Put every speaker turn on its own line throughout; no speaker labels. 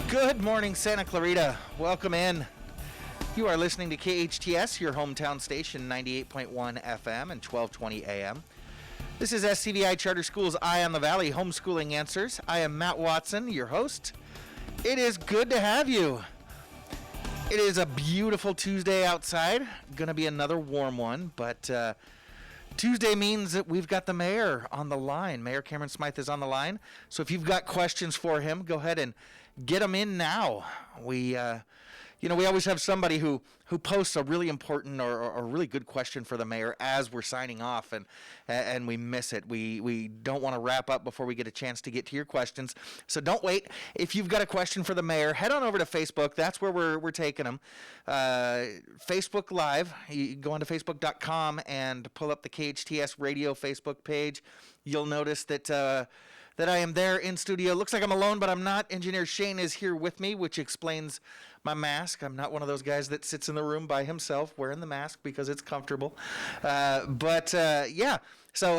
Good morning, Santa Clarita. Welcome in. You are listening to KHTS, your hometown station, 98.1 FM and 1220 AM. This is SCVi Charter Schools Eye on the Valley, Homeschooling Answers. I am Matt Watson, your host. It is good to have you. It is a beautiful Tuesday outside. Going to be another warm one, but Tuesday means that we've got the mayor on the line. Mayor Cameron Smyth is on the line. So if you've got questions for him, go ahead and get them in now. We always have somebody who posts a really important or a really good question for the mayor as we're signing off, and we miss it. We don't want to wrap up before we get a chance to get to your questions. So don't wait. If you've got a question for the mayor, head on over to Facebook. That's where we're taking them. Facebook Live. You go onto Facebook.com and pull up the KHTS Radio Facebook page. You'll notice that I am there in studio. Looks like I'm alone, but I'm not. Engineer Shane is here with me, which explains my mask. I'm not one of those guys that sits in the room by himself wearing the mask because it's comfortable. So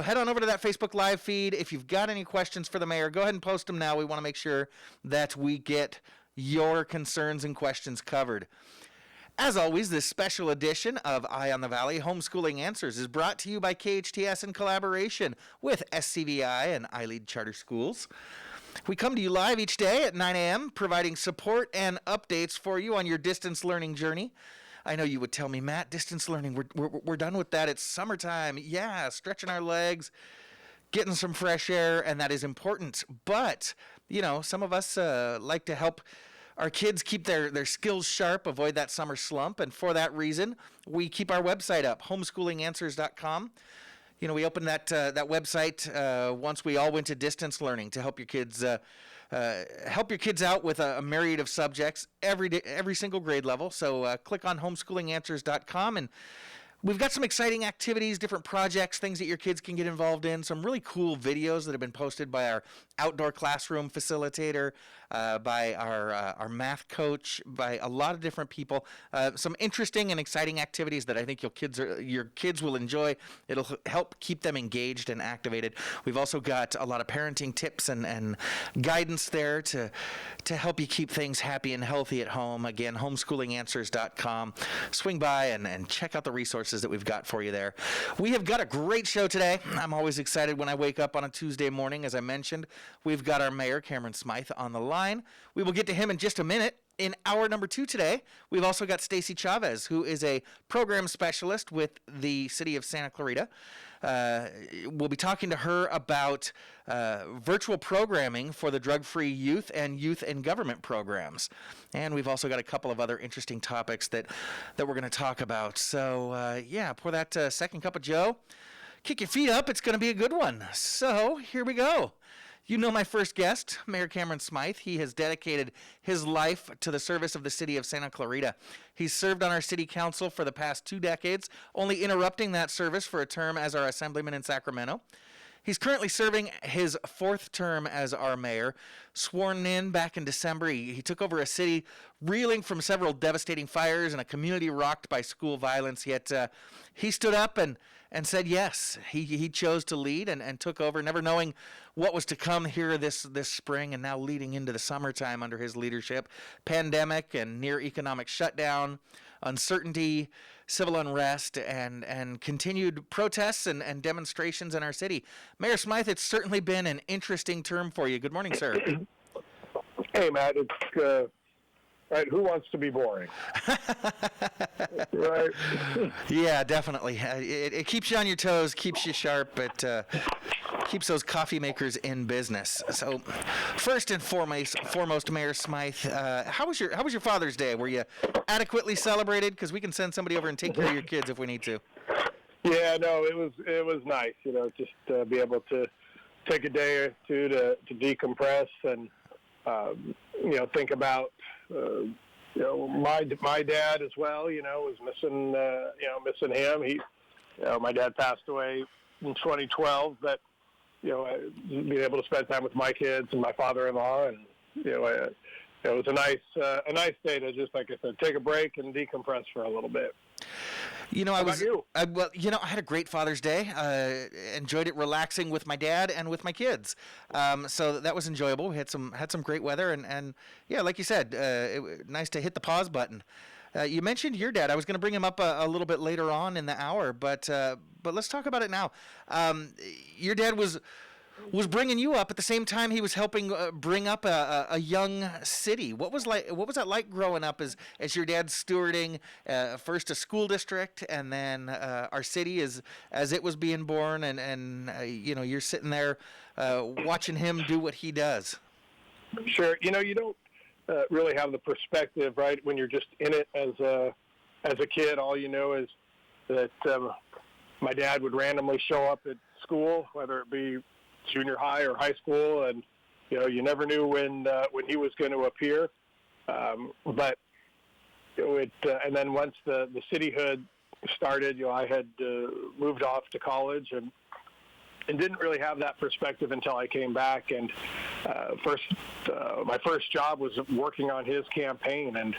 head on over to that Facebook Live feed. If you've got any questions for the mayor, go ahead and post them now. We want to make sure that we get your concerns and questions covered. As always, this special edition of Eye on the Valley Homeschooling Answers is brought to you by KHTS in collaboration with SCVi and iLEAD Charter Schools. We come to you live each day at 9 a.m., providing support and updates for you on your distance learning journey. I know you would tell me, Matt, distance learning, we're done with that. It's summertime. Yeah, stretching our legs, getting some fresh air, and that is important. But, some of us like to help our kids keep their skills sharp, avoid that summer slump, and for that reason, we keep our website up, homeschoolinganswers.com. We opened that website once we all went to distance learning to help your kids out with a myriad of subjects every single grade level. So click on homeschoolinganswers.com, and we've got some exciting activities, different projects, things that your kids can get involved in, some really cool videos that have been posted by our outdoor classroom facilitator, by our math coach, by a lot of different people. Some interesting and exciting activities that I think your kids will enjoy. It'll help keep them engaged and activated. We've also got a lot of parenting tips and guidance there to help you keep things happy and healthy at home. Again, homeschoolinganswers.com. Swing by and check out the resources that we've got for you there. We have got a great show today. I'm always excited when I wake up on a Tuesday morning. As I mentioned, we've got our mayor, Cameron Smyth, on the line. We will get to him in just a minute. In hour number 2 today, we've also got Stacie Chavez, who is a program specialist with the city of Santa Clarita. We'll be talking to her about virtual programming for the drug-free youth and youth in government programs. And we've also got a couple of other interesting topics that we're going to talk about. So, pour that second cup of Joe. Kick your feet up. It's going to be a good one. So, here we go. You know my first guest, Mayor Cameron Smyth. He has dedicated his life to the service of the city of Santa Clarita. He's served on our city council for the past 2 decades, only interrupting that service for a term as our assemblyman in Sacramento. He's currently serving his 4th term as our mayor. Sworn in back in December, he took over a city reeling from several devastating fires and a community rocked by school violence. Yet he stood up and said yes. He chose to lead and took over, never knowing what was to come here this spring and now leading into the summertime under his leadership. Pandemic and near economic shutdown, uncertainty, civil unrest, and continued protests and demonstrations in our city. Mayor Smyth, it's certainly been an interesting term for you. Good morning, sir.
Hey, Matt. It's right. Who wants to be boring? Right.
Yeah, definitely. It keeps you on your toes, keeps you sharp. It keeps those coffee makers in business. So, first and foremost, Mayor Smyth, how was your Father's Day? Were you adequately celebrated? Because we can send somebody over and take care of your kids if we need to.
Yeah, no, it was nice. Just be able to take a day or two to decompress and think about my dad as well. Was missing him. My dad passed away in 2012, but being able to spend time with my kids and my father-in-law, and it was a nice day to just, like I said, take a break and decompress for a little bit.
You know,
How about you?
I had a great Father's Day. Enjoyed it relaxing with my dad and with my kids. So that was enjoyable. We had some great weather, and yeah, like you said, nice to hit the pause button. You mentioned your dad. I was going to bring him up a little bit later on in the hour, but let's talk about it now. Your dad was bringing you up at the same time he was helping bring up a young city. What was that like growing up as your dad stewarding first a school district and then our city as it was being born, and you're sitting there watching him do what he does.
Sure. You don't really have the perspective, right? When you're just in it as a kid, all you know is that my dad would randomly show up at school, whether it be junior high or high school, and you never knew when he was going to appear. But and then once the cityhood started, I had moved off to college and didn't really have that perspective until I came back. And my first job was working on his campaign and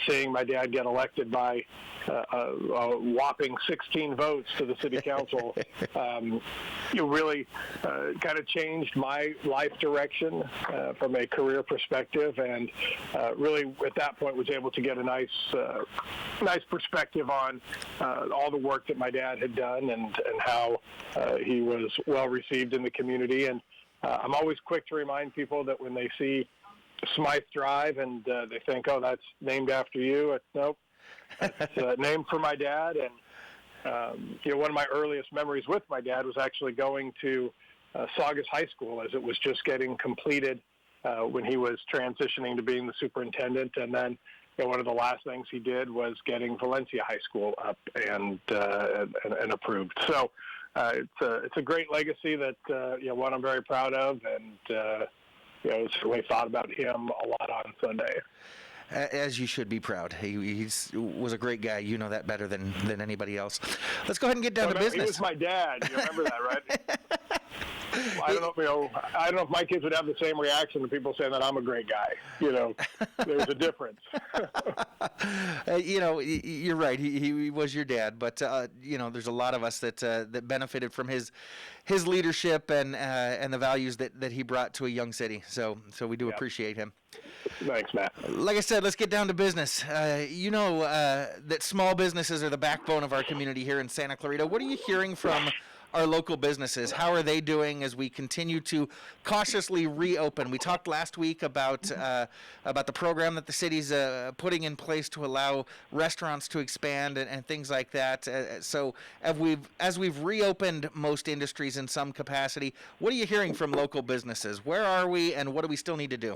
seeing my dad get elected by a whopping 16 votes to the city council. You really kind of changed my life direction from a career perspective, and really at that point was able to get a nice perspective on all the work that my dad had done and how he was well received in the community. And I'm always quick to remind people that when they see Smyth Drive and they think, oh, that's named after you. Nope, it's named for my dad. And one of my earliest memories with my dad was actually going to Saugus High School as it was just getting completed when he was transitioning to being the superintendent. And then one of the last things he did was getting Valencia High School up and approved. So it's a great legacy that one I'm very proud of, and certainly thought about him a lot on Sunday.
As you should be proud. He was a great guy. You know that better than anybody else. Let's go ahead and get down to business.
He was my dad. You remember that, right? I don't know if my kids would have the same reaction to people saying that I'm a great guy. There's a difference.
You're right. He was your dad, but there's a lot of us that benefited from his leadership and the values that he brought to a young city. So we do appreciate him.
Thanks, Matt.
Like I said, let's get down to business. That small businesses are the backbone of our community here in Santa Clarita. What are you hearing from our local businesses? How are they doing as we continue to cautiously reopen? We talked last week about the program that the city's putting in place to allow restaurants to expand and things like that. So as we've reopened most industries in some capacity, what are you hearing from local businesses? Where are we, and what do we still need to do?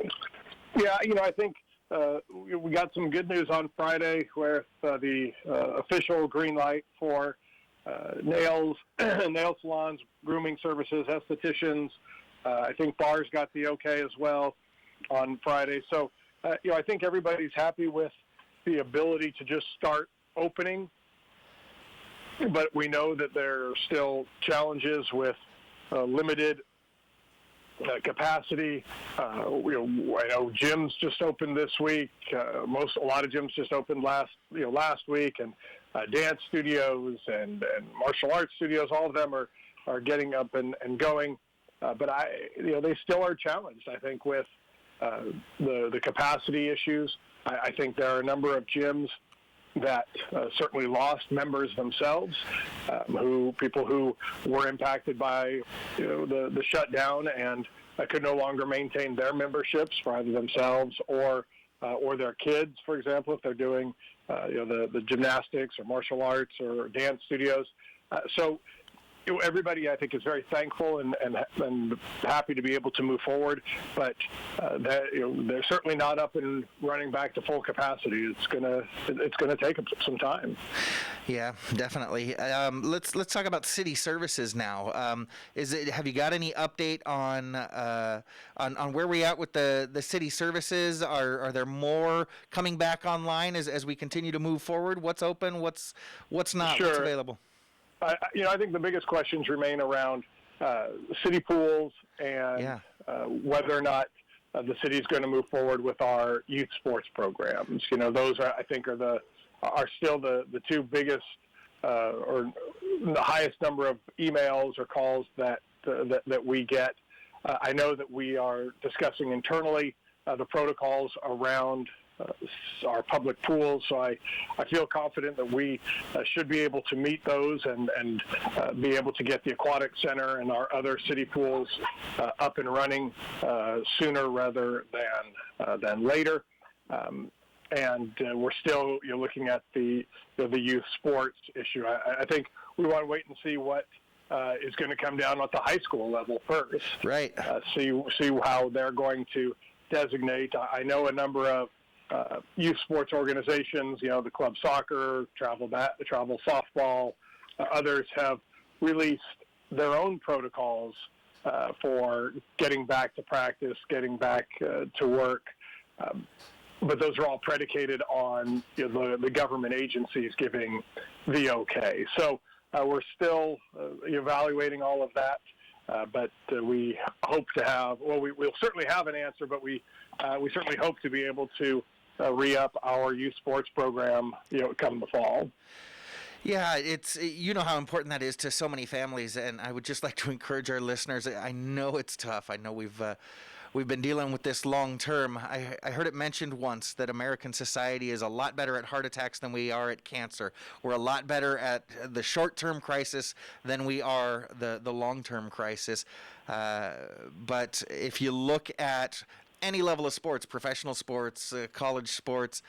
Yeah, I think we got some good news on Friday with the official green light for nail salons, grooming services, estheticians. I think bars got the okay as well on Friday. So, I think everybody's happy with the ability to just start opening. But we know that there are still challenges with limited capacity. I know gyms just opened this week. A lot of gyms just opened last week, and dance studios and martial arts studios, all of them are getting up and going. But they still are challenged, I think, with the capacity issues. I think there are a number of gyms that certainly lost members themselves, people who were impacted by the shutdown and could no longer maintain their memberships for either themselves or their kids, for example, if they're doing the gymnastics or martial arts or dance studios. So everybody, I think, is very thankful and happy to be able to move forward, but they're certainly not up and running back to full capacity. It's gonna take some time.
Yeah, definitely. Let's talk about city services now. Have you got any update on where we at with the city services? Are there more coming back online as we continue to move forward? What's open? What's not?
Sure.
What's available?
I think the biggest questions remain around city pools and whether or not the city is going to move forward with our youth sports programs. Those I think are the are still the two biggest or the highest number of emails or calls that we get. I know that we are discussing internally the protocols around our public pools, so I feel confident that we should be able to meet those and be able to get the aquatic center and our other city pools up and running sooner rather than later. And we're still looking at the youth sports issue. I think we want to wait and see what is going to come down at the high school level first.
Right.
See how they're going to designate. I know a number of youth sports organizations, the club soccer, travel softball, others have released their own protocols for getting back to practice, getting back to work. But those are all predicated on the government agencies giving the okay. So we're still evaluating all of that, but we hope to have. Well, we'll certainly have an answer, but we certainly hope to be able to re-up our youth sports program, come the fall.
Yeah, it's how important that is to so many families, and I would just like to encourage our listeners. I know it's tough. I know we've been dealing with this long term. I heard it mentioned once that American society is a lot better at heart attacks than we are at cancer. We're a lot better at the short-term crisis than we are the long-term crisis. But if you look at any level of sports, professional sports, college sports,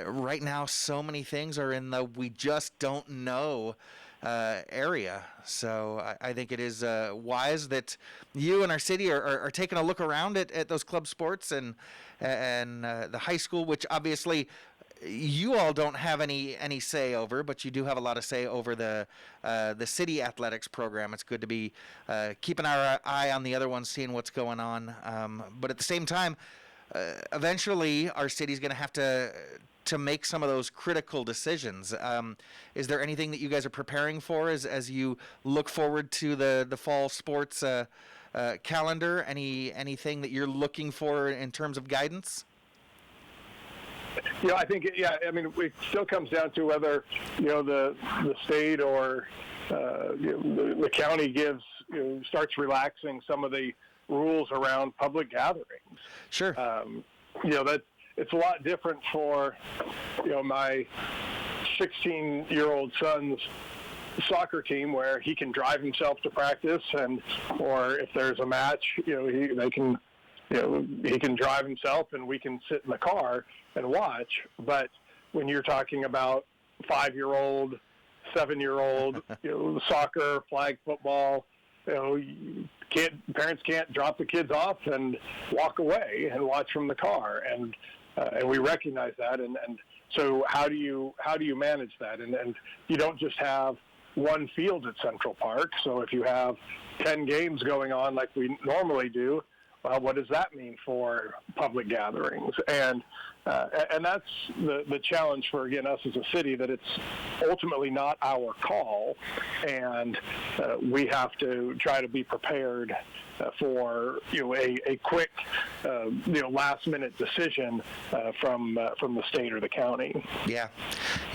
right now so many things are in the we just don't know area. So I think it is wise that you and our city are taking a look around at those club sports and the high school, which obviously you all don't have any say over, but you do have a lot of say over the city athletics program. It's good to be keeping our eye on the other ones, seeing what's going on. But at the same time, eventually our city's going to have to make some of those critical decisions. Is there anything that you guys are preparing for as you look forward to the fall sports calendar? Anything that you're looking for in terms of guidance?
I think, it still comes down to whether, the state or the county starts relaxing some of the rules around public gatherings.
Sure.
It's a lot different for, my 16-year-old son's soccer team where he can drive himself to practice, or if there's a match, he can drive himself and we can sit in the car and watch. But when you're talking about 5-year-old, 7-year-old, soccer, flag football, parents can't drop the kids off and walk away and watch from the car, and we recognize that, and so how do you manage that? And you don't just have one field at Central Park. So if you have 10 games going on like we normally do, well, what does that mean for public gatherings? And that's the challenge for, again, us as a city, that it's ultimately not our call, and we have to try to be prepared for a quick last-minute decision from the state or the county.
Yeah,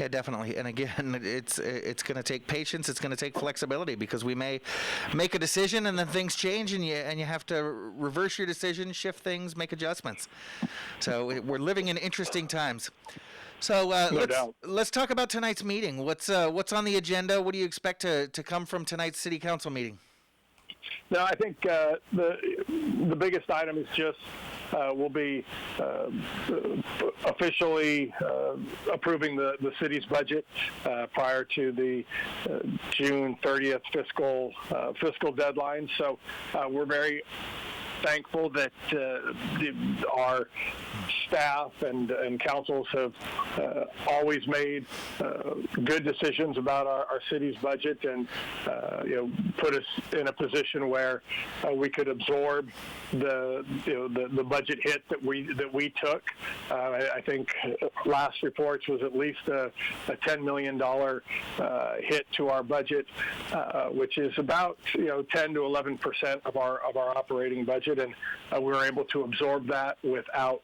definitely. And again, it's going to take patience. It's going to take flexibility, because we may make a decision and then things change, and you have to reverse your decision, shift things, make adjustments. So we're living in interesting times. So let's talk about tonight's meeting. What's on the agenda? What do you expect to come from tonight's city council meeting?
No, I think the biggest item is just we'll be officially approving the city's budget prior to the June 30th fiscal deadline. So we're very thankful that our staff and councils have always made good decisions about our city's budget, and put us in a position where we could absorb the budget hit that we took. I think last reports was at least a $10 million hit to our budget, which is about 10 to 11% of our operating budget, and we were able to absorb that without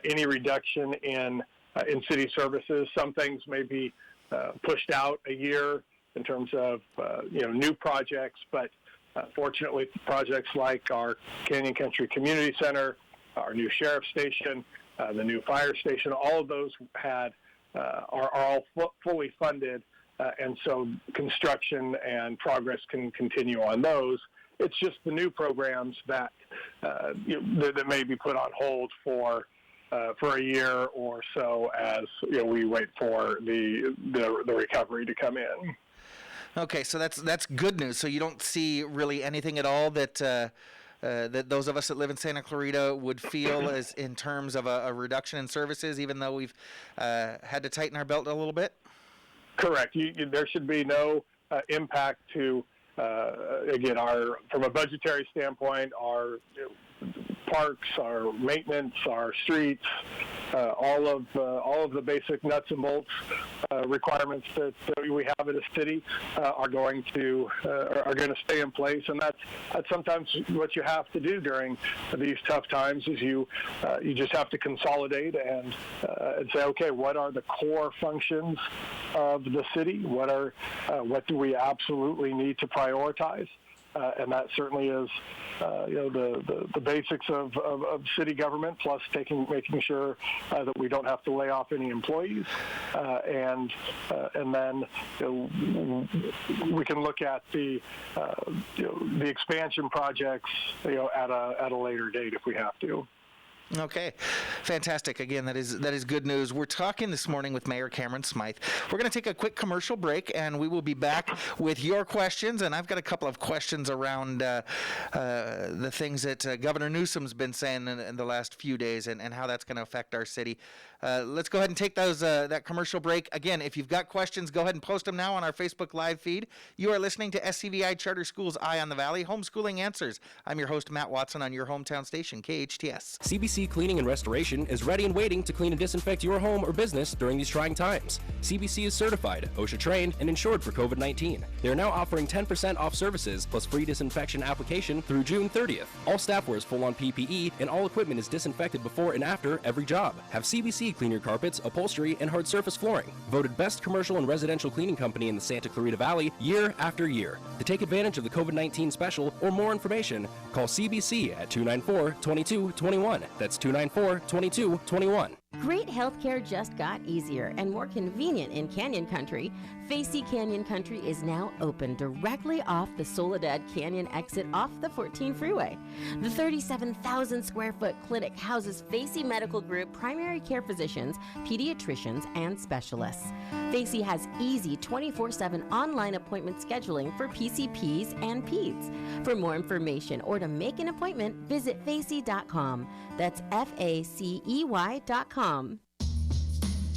any reduction in in city services. Some things may be pushed out a year in terms of new projects, but fortunately, projects like our Canyon Country Community Center, our new sheriff station, the new fire station, all of those are all fully funded, and so construction and progress can continue on those. It's just the new programs that that may be put on hold for a year or so as we wait for the recovery to come in.
Okay, so that's good news. So you don't see really anything at all that that those of us that live in Santa Clarita would feel as in terms of a reduction in services, even though we've had to tighten our belt a little bit?
Correct. There should be no impact to, again, from a budgetary standpoint, our parks, our maintenance, our streets, all of the basic nuts and bolts requirements that we have in a city are going to stay in place, and that's sometimes what you have to do during these tough times. Is you just have to consolidate and say, okay, what are the core functions of the city? What do we absolutely need to prioritize? And that certainly is, the basics of city government, plus making sure that we don't have to lay off any employees, and then we can look at the expansion projects, at a later date if we have to.
Okay, fantastic. Again, that is good news. We're talking this morning with Mayor Smyth. We're going to take a quick commercial break, and we will be back with your questions. And I've got a couple of questions around the things that Governor Newsom's been saying in the last few days, and how that's going to affect our city. Let's go ahead and take that commercial break. Again, if you've got questions, go ahead and post them now on our Facebook Live feed. You are listening to SCVi Charter Schools Eye on the Valley, Homeschooling Answers. I'm your host, Matt Watson, on your hometown station, KHTS.
CBC Cleaning and Restoration is ready and waiting to clean and disinfect your home or business during these trying times. CBC is certified, OSHA trained, and insured for COVID-19. They are now offering 10% off services plus free disinfection application through June 30th. All staff wears full-on PPE, and all equipment is disinfected before and after every job. Have CBC clean your carpets, upholstery, and hard surface flooring. Voted best commercial and residential cleaning company in the Santa Clarita Valley year after year. To take advantage of the COVID-19 special or more information, call CBC at 294-2221. That's 294-2221.
Great healthcare just got easier and more convenient in Canyon Country. Stacie Canyon Country is now open directly off the Soledad Canyon exit off the 14 freeway. The 37,000 square foot clinic houses Stacie Medical Group primary care physicians, pediatricians, and specialists. Stacie has easy 24/7 online appointment scheduling for PCPs and peds. For more information or to make an appointment, visit Stacie.com. That's FACEY.com.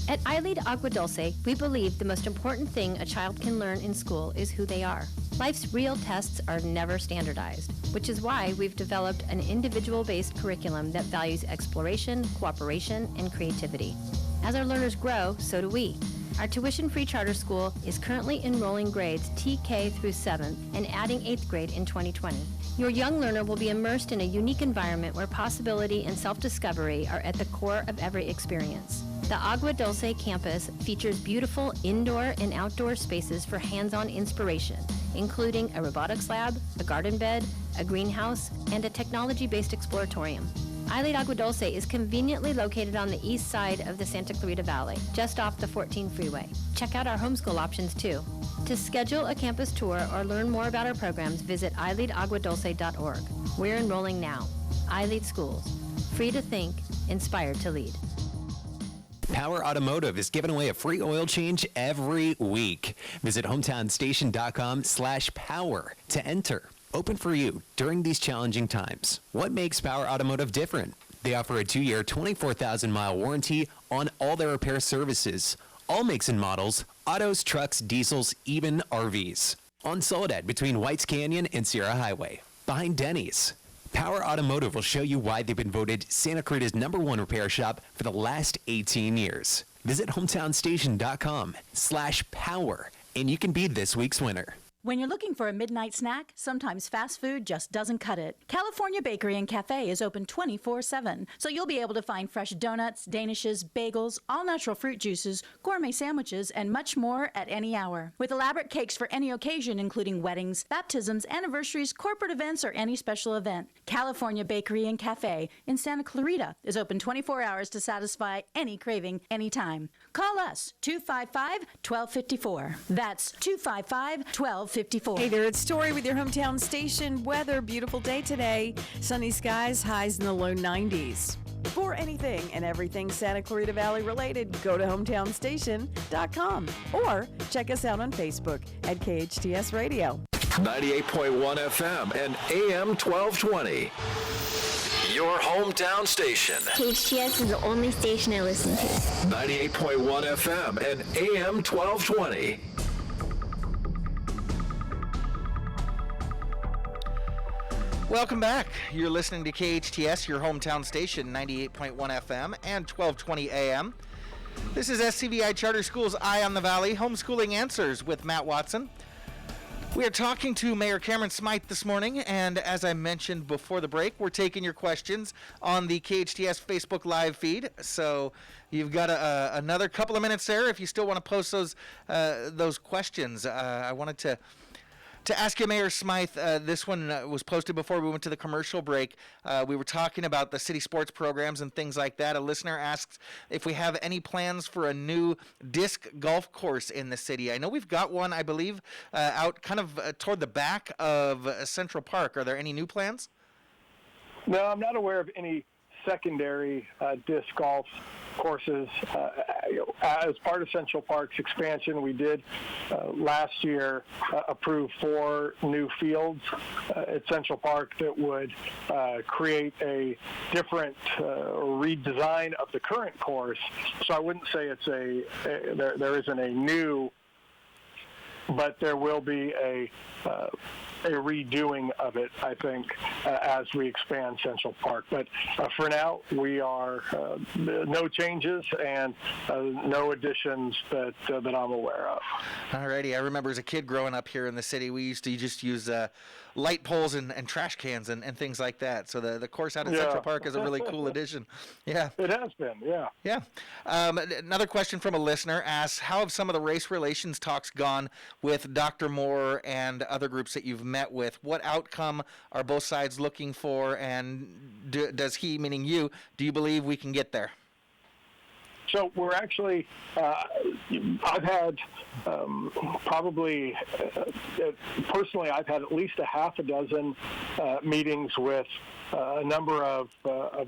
At iLEAD Agua Dulce, we believe the most important thing a child can learn in school is who they are. Life's real tests are never standardized, which is why we've developed an individual-based curriculum that values exploration, cooperation, and creativity. As our learners grow, so do we. Our tuition-free charter school is currently enrolling grades TK through 7th and adding 8th grade in 2020. Your young learner will be immersed in a unique environment where possibility and self-discovery are at the core of every experience. The Agua Dulce campus features beautiful indoor and outdoor spaces for hands-on inspiration, including a robotics lab, a garden bed, a greenhouse, and a technology-based exploratorium. iLEAD Agua Dulce is conveniently located on the east side of the Santa Clarita Valley, just off the 14 freeway. Check out our homeschool options too. To schedule a campus tour or learn more about our programs, visit iLEADAguadulce.org. We're enrolling now. iLEAD Schools. Free to think, inspired to lead.
Power Automotive is giving away a free oil change every week. Visit hometownstation.com/power to enter. Open for you during these challenging times. What makes Power Automotive different? They offer a 2-year, 24,000-mile warranty on all their repair services. All makes and models, autos, trucks, diesels, even RVs. On Soledad between Whites Canyon and Sierra Highway. Behind Denny's. Power Automotive will show you why they've been voted Santa Clarita's #1 repair shop for the last 18 years. Visit hometownstation.com/power and you can be this week's winner.
When you're looking for a midnight snack, sometimes fast food just doesn't cut it. California Bakery and Cafe is open 24/7, so you'll be able to find fresh donuts, danishes, bagels, all-natural fruit juices, gourmet sandwiches, and much more at any hour. With elaborate cakes for any occasion, including weddings, baptisms, anniversaries, corporate events, or any special event. California Bakery and Cafe in Santa Clarita is open 24 hours to satisfy any craving anytime. Call us, 255-1254. That's 255-1254.
Hey there, it's Tori with your hometown station. Weather, beautiful day today. Sunny skies, highs in the low 90s. For anything and everything Santa Clarita Valley related, go to hometownstation.com or check us out on Facebook at KHTS Radio.
98.1 FM and AM 1220. Your hometown station.
KHTS is the only station I listen to.
98.1 FM and AM 1220.
Welcome back. You're listening to KHTS, your hometown station, 98.1 FM and 1220 AM. This is SCVi Charter Schools Eye on the Valley, Homeschooling Answers with Matt Watson. We are talking to Mayor Cameron Smyth this morning, and as I mentioned before the break, we're taking your questions on the KHTS Facebook Live feed. So you've got another couple of minutes there if you still want to post those questions. I wanted to ask you, Mayor Smyth, this one was posted before we went to the commercial break. We were talking about the city sports programs and things like that. A listener asks if we have any plans for a new disc golf course in the city. I know we've got one, I believe, out kind of toward the back of Central Park. Are there any new plans?
No, I'm not aware of any secondary disc golf courses. As part of Central Park's expansion, we did last year approve 4 new fields at Central Park that would create a different redesign of the current course. So I wouldn't say it's there isn't a new, but there will be a redoing of it, I think, as we expand Central Park. But for now, we are no changes and no additions that I'm aware of.
All righty. I remember as a kid growing up here in the city, we used to just use light poles and trash cans and things like that. So the course out in Central Park is a really cool addition. Yeah.
It has been, yeah.
Yeah. Another question from a listener asks, how have some of the race relations talks gone with Dr. Moore and other groups that you've met with? What outcome are both sides looking for, and does he, meaning you, do you believe we can get there?
So we're actually, I've had probably, personally, I've had at least a half a dozen meetings with a number of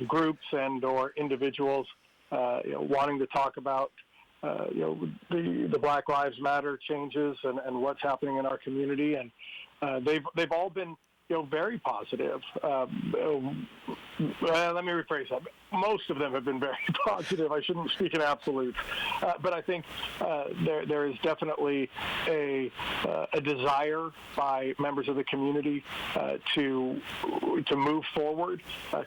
groups and or individuals wanting to talk about the Black Lives Matter changes and what's happening in our community, and they've all been very positive. Let me rephrase that. Most of them have been very positive. I shouldn't speak in absolutes, but I think there is definitely a desire by members of the community to move forward,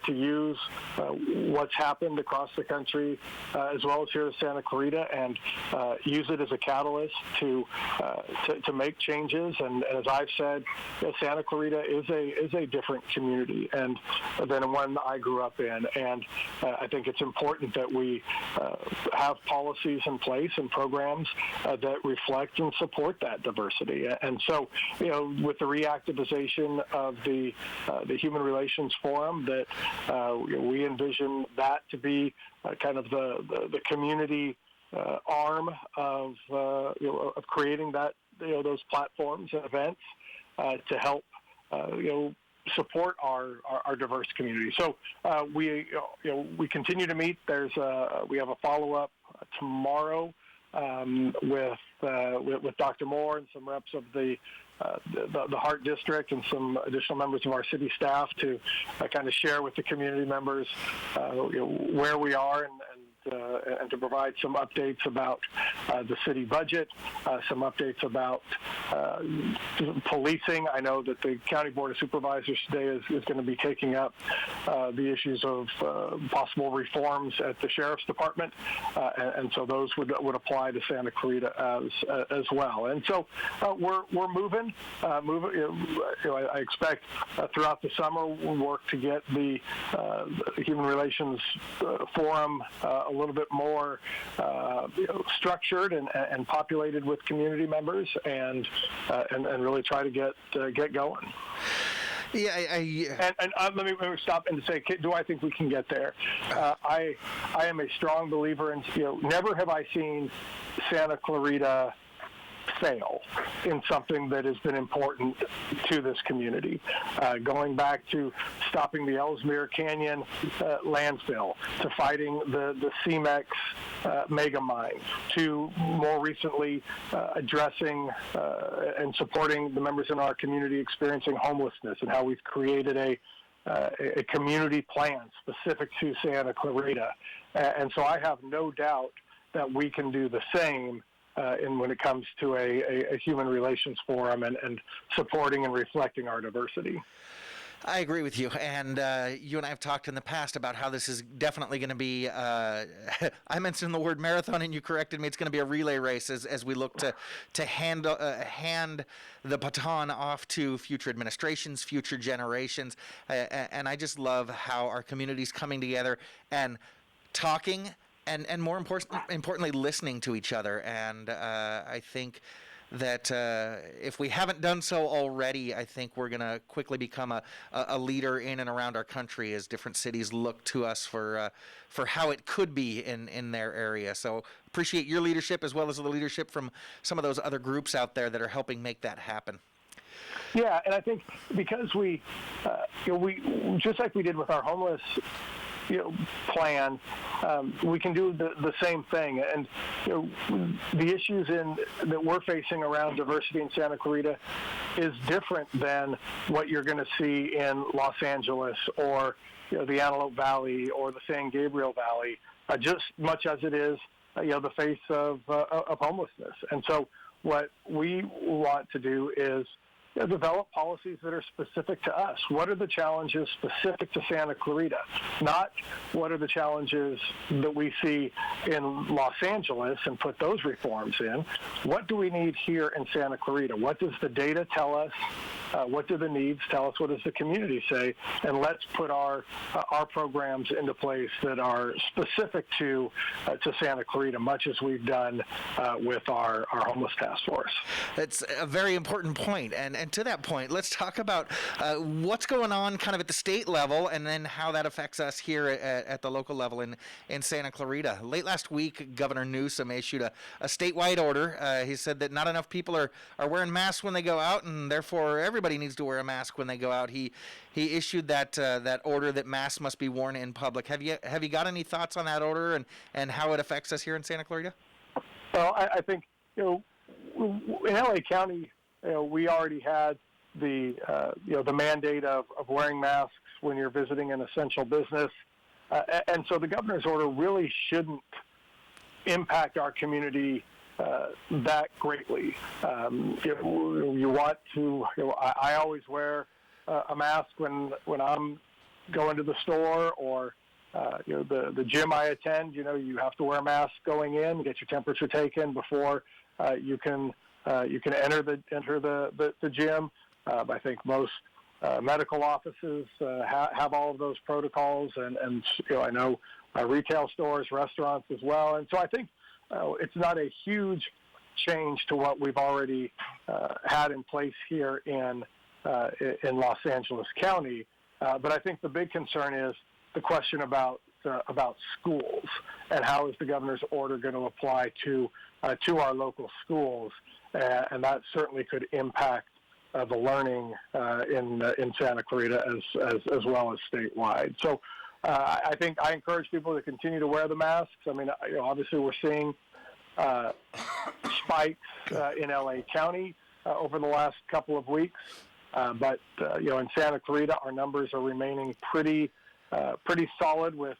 to use what's happened across the country, as well as here in Santa Clarita, and use it as a catalyst to make changes. And as I've said, Santa Clarita is a different community and than one I grew up in, and I think it's important that we have policies in place and programs that reflect and support that diversity. And so, with the reactivization of the Human Relations Forum, that we envision that to be kind of the community arm of creating that those platforms and events to help support our diverse community. So we continue to meet. We have a follow-up tomorrow with Dr. Moore and some reps of the Hart District and some additional members of our city staff to kind of share with the community members where we are and and to provide some updates about the city budget, some updates about policing. I know that the County Board of Supervisors today is going to be taking up the issues of possible reforms at the Sheriff's Department, and so those would apply to Santa Clarita as well. And so we're moving. I expect throughout the summer we'll work to get the Human Relations Forum a little bit more structured and populated with community members, and really try to get going.
Yeah,
let me stop and say, do I think we can get there? I am a strong believer in, never have I seen Santa Clarita fail in something that has been important to this community. Going back to stopping the Ellesmere Canyon landfill, to fighting the CMEX mega mine, to more recently addressing and supporting the members in our community experiencing homelessness, and how we've created a community plan specific to Santa Clarita. And so I have no doubt that we can do the same when it comes to a human relations forum and supporting and reflecting our diversity.
I agree with you, and you and I have talked in the past about how this is definitely going to be, I mentioned the word marathon and you corrected me, it's going to be a relay race as we look to hand the baton off to future administrations, future generations, and I just love how our community's coming together and talking and more importantly, listening to each other. And I think that if we haven't done so already, I think we're going to quickly become a leader in and around our country as different cities look to us for how it could be in their area. So appreciate your leadership as well as the leadership from some of those other groups out there that are helping make that happen.
Yeah, and I think because we just like we did with our homeless plan, we can do the same thing. And the issues that we're facing around diversity in Santa Clarita is different than what you're going to see in Los Angeles or the Antelope Valley or the San Gabriel Valley, just much as it is the face of homelessness. And so what we want to do is develop policies that are specific to us. What are the challenges specific to Santa Clarita? Not what are the challenges that we see in Los Angeles and put those reforms in. What do we need here in Santa Clarita? What does the data tell us? What do the needs tell us? What does the community say? And let's put our programs into place that are specific to Santa Clarita, much as we've done with our homeless task force.
That's a very important point. And to that point, let's talk about what's going on kind of at the state level and then how that affects us here at the local level in Santa Clarita. Late last week, Governor Newsom issued a statewide order. He said that not enough people are wearing masks when they go out, and therefore everybody needs to wear a mask when they go out. He issued that order that masks must be worn in public. Have you got any thoughts on that order and how it affects us here in Santa Clarita?
Well, I think in LA County, we already had the mandate of wearing masks when you're visiting an essential business, and so the governor's order really shouldn't impact our community that greatly. You want to. I always wear a mask when I'm going to the store or the gym I attend. You have to wear a mask going in, get your temperature taken before you can enter the gym. I think most medical offices have all of those protocols, and I know retail stores, restaurants as well. And so I think it's not a huge change to what we've already had in place here in Los Angeles County. But I think the big concern is the question about schools and how is the governor's order going to apply to our local schools, and that certainly could impact the learning in Santa Clarita as well as statewide. So I think I encourage people to continue to wear the masks. I mean, obviously we're seeing spikes in LA County over the last couple of weeks, but in Santa Clarita, our numbers are remaining pretty solid with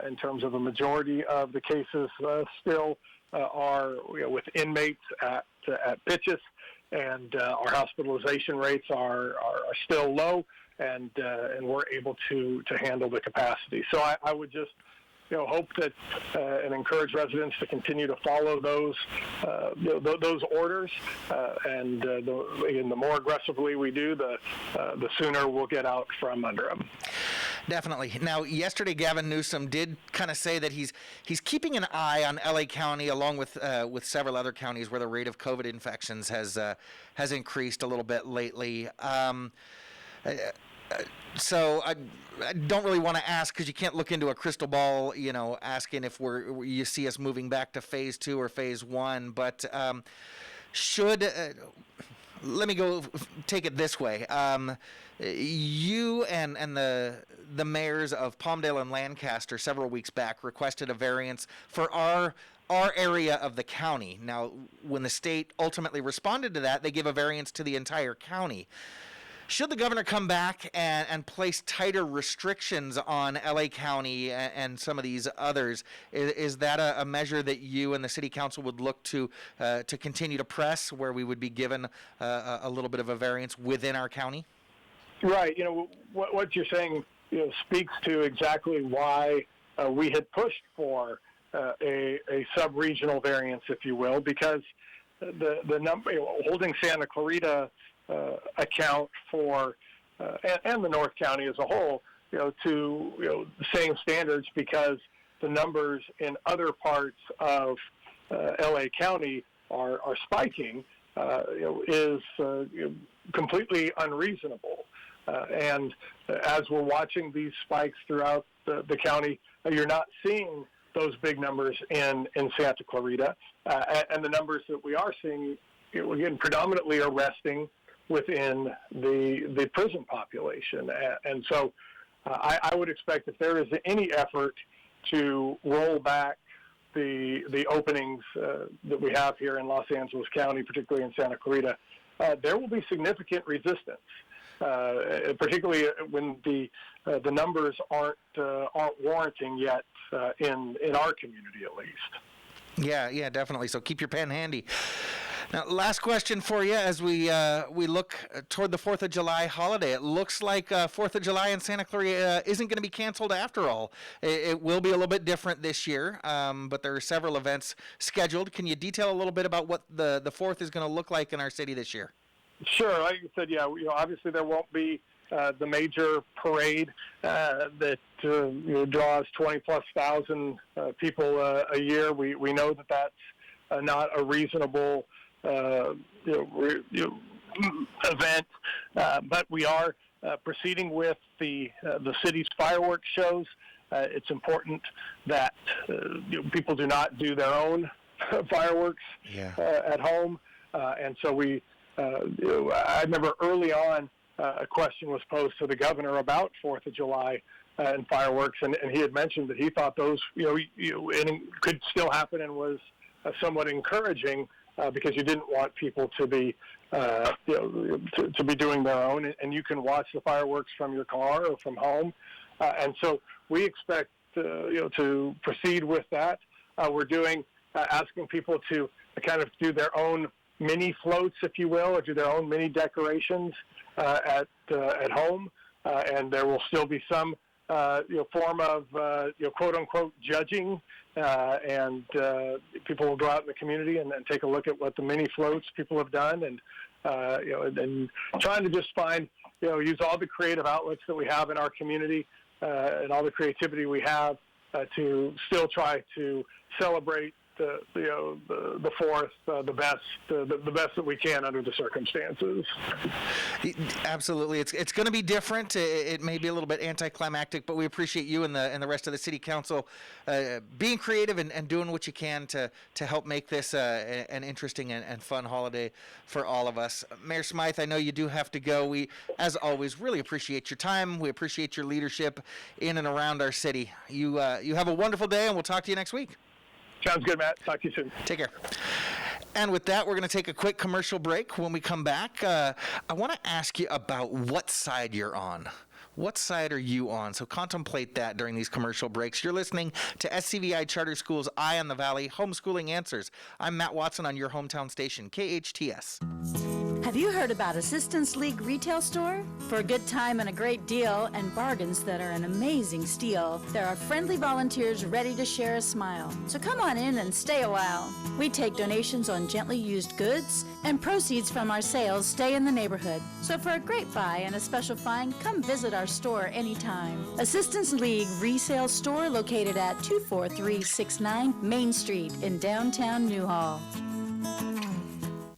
in terms of a majority of the cases still are with inmates at pitches, and our hospitalization rates are still low, and we're able to handle the capacity. So I would just hope that and encourage residents to continue to follow those orders, and the more aggressively we do, the sooner we'll get out from under them.
Definitely. Now, yesterday, Gavin Newsom did kind of say that he's keeping an eye on LA County, along with several other counties where the rate of COVID infections has increased a little bit lately. So I don't really want to ask, because you can't look into a crystal ball, asking if you see us moving back to phase 2 or phase 1. But let me go take it this way. You and the mayors of Palmdale and Lancaster several weeks back requested a variance for our area of the county. Now, when the state ultimately responded to that, they gave a variance to the entire county. Should the governor come back and place tighter restrictions on LA County and some of these others, is that a measure that you and the city council would look to continue to press, where we would be given a little bit of a variance within our county?
Right. What you're saying speaks to exactly why we had pushed for a sub-regional variance, if you will, because the number holding Santa Clarita account for and the North County as a whole, to the same standards, because the numbers in other parts of LA County are spiking, is completely unreasonable. And as we're watching these spikes throughout the county, you're not seeing those big numbers in Santa Clarita, and the numbers that we are seeing, again, predominantly are resting within the prison population. And so I would expect, if there is any effort to roll back the openings that we have here in Los Angeles County, particularly in Santa Clarita, there will be significant resistance, particularly when the numbers aren't warranting yet in our community, at least.
Yeah, definitely. So keep your pen handy. Now, last question for you as we look toward the 4th of July holiday. It looks like 4th of July in Santa Clarita isn't going to be canceled after all. It will be a little bit different this year, but there are several events scheduled. Can you detail a little bit about what the 4th is going to look like in our city this year?
Sure. Like you said, obviously there won't be the major parade that draws 20,000+ people a year. We know that that's not a reasonable event, but we are proceeding with the city's fireworks shows. It's important that people do not do their own fireworks at home, and so we. I remember early on a question was posed to the governor about 4th of July and fireworks, and he had mentioned that he thought those could still happen, and was somewhat encouraging. Because you didn't want people to be, to be doing their own, and you can watch the fireworks from your car or from home, and so we expect, to proceed with that. We're asking people to kind of do their own mini floats, if you will, or do their own mini decorations at home, and there will still be some form of quote unquote judging. And people will go out in the community and take a look at what the mini floats people have done, and and trying to just find, use all the creative outlets that we have in our community and all the creativity we have to still try to celebrate the 4th the best that we can under the circumstances.
Absolutely, it's going to be different. It may be a little bit anticlimactic, but we appreciate you and the rest of the city council being creative and doing what you can to help make this an interesting and fun holiday for all of us. Mayor Smyth, I know you do have to go. We, as always, really appreciate your time. We appreciate your leadership in and around our city. You have a wonderful day, and we'll talk to you next week.
Sounds good, Matt. Talk to you soon.
Take care. And with that, we're going to take a quick commercial break. When we come back, I want to ask you about what side you're on. What side are you on? So contemplate that during these commercial breaks. You're listening to SCVi Charter School's Eye on the Valley Homeschooling Answers. I'm Matt Watson on your hometown station, KHTS.
Have you heard about Assistance League Retail Store? For a good time and a great deal and bargains that are an amazing steal, there are friendly volunteers ready to share a smile. So come on in and stay a while. We take donations on gently used goods, and proceeds from our sales stay in the neighborhood. So for a great buy and a special find, come visit our store anytime. Assistance League Resale Store located at 24369 Main Street in downtown Newhall.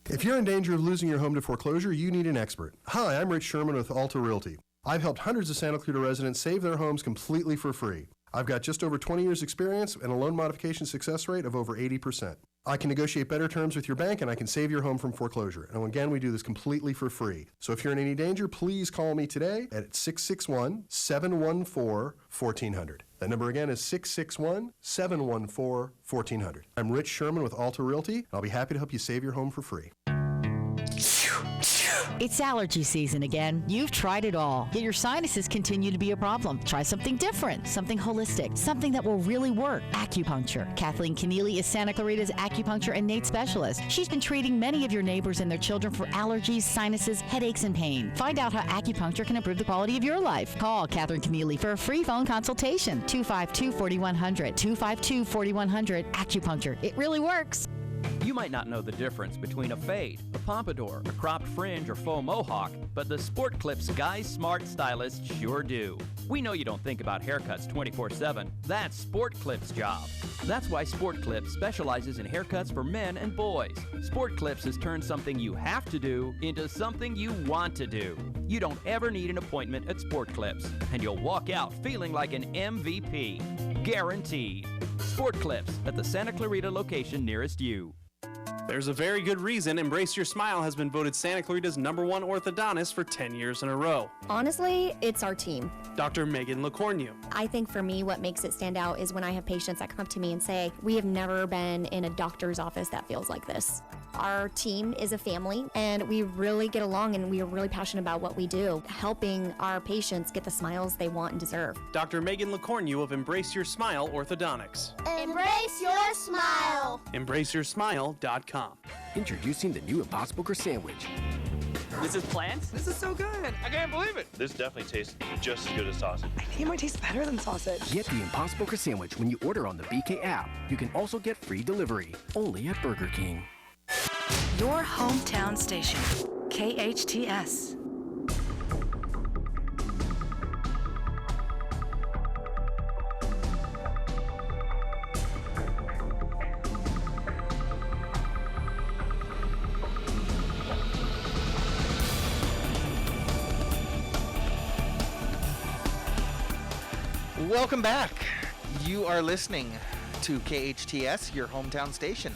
If you're in danger of losing your home to foreclosure, you need an expert. Hi, I'm Rich Sherman with Alta Realty. I've helped hundreds of Santa Clarita residents save their homes completely for free. I've got just over 20 years experience and a loan modification success rate of over 80%. I can negotiate better terms with your bank and I can save your home from foreclosure. And again, we do this completely for free. So if you're in any danger, please call me today at 661-714-1400. That number again is 661-714-1400. I'm Rich Sherman with Alta Realty, and I'll be happy to help you save your home for free.
It's allergy season again. You've tried it all, yet your sinuses continue to be a problem. Try something different, something holistic, something that will really work. Acupuncture. Kathleen Keneally is Santa Clarita's acupuncture and NATE specialist. She's been treating many of your neighbors and their children for allergies, sinuses, headaches, and pain. Find out how acupuncture can improve the quality of your life. Call Kathleen Keneally for a free phone consultation. 252-4100. 252-4100. Acupuncture. It really works.
You might not know the difference between a fade, a pompadour, a cropped fringe, or faux mohawk, but the Sport Clips Guy Smart stylists sure do. We know you don't think about haircuts 24/7. That's Sport Clips' job. That's why Sport Clips specializes in haircuts for men and boys. Sport Clips has turned something you have to do into something you want to do. You don't ever need an appointment at Sport Clips, and you'll walk out feeling like an MVP. Guaranteed. Sport Clips at the Santa Clarita location nearest you.
There's a very good reason Embrace Your Smile has been voted Santa Clarita's #1 orthodontist for 10 years in a row.
Honestly, it's our team.
Dr. Megan LeCornu.
I think for me, what makes it stand out is when I have patients that come up to me and say, we have never been in a doctor's office that feels like this. Our team is a family, and we really get along, and we are really passionate about what we do, helping our patients get the smiles they want and deserve.
Dr. Megan LeCornu of Embrace Your Smile Orthodontics.
Embrace your smile.
EmbraceYourSmile.com.
Introducing the new Impossible Crust Sandwich.
This is plants?
This is so good.
I can't believe it.
This definitely tastes just as good as sausage.
I think it might taste better than sausage.
Get the Impossible Crust Sandwich when you order on the BK app. You can also get free delivery, only at Burger King.
Your hometown station, KHTS.
Welcome back. You are listening to KHTS, your hometown station.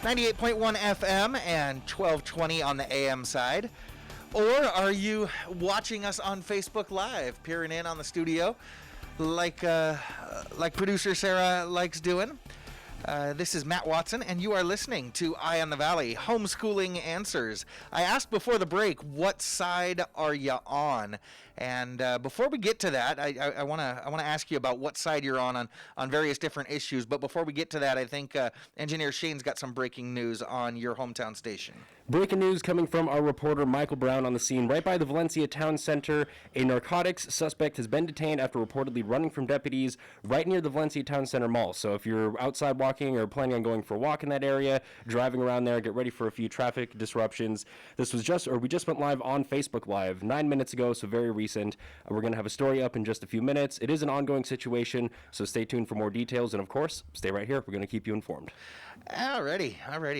98.1 FM and 1220 on the AM side. Or are you watching us on Facebook Live, peering in on the studio like producer Sarah likes doing? This is Matt Watson, and you are listening to Eye on the Valley, Homeschooling Answers. I asked before the break, what side are you on? And before we get to that, I want to ask you about what side you're on various different issues. But before we get to that, I think Engineer Shane's got some breaking news on your hometown station.
Breaking news coming from our reporter Michael Brown on the scene right by the Valencia Town Center. A narcotics suspect has been detained after reportedly running from deputies right near the Valencia Town Center Mall. So if you're outside walking or planning on going for a walk in that area, driving around there, get ready for a few traffic disruptions. We just went live on Facebook Live 9 minutes ago, so very recent. We're going to have a story up in just a few minutes. It is an ongoing situation, so stay tuned for more details. And of course, stay right here. We're going to keep you informed.
Alrighty.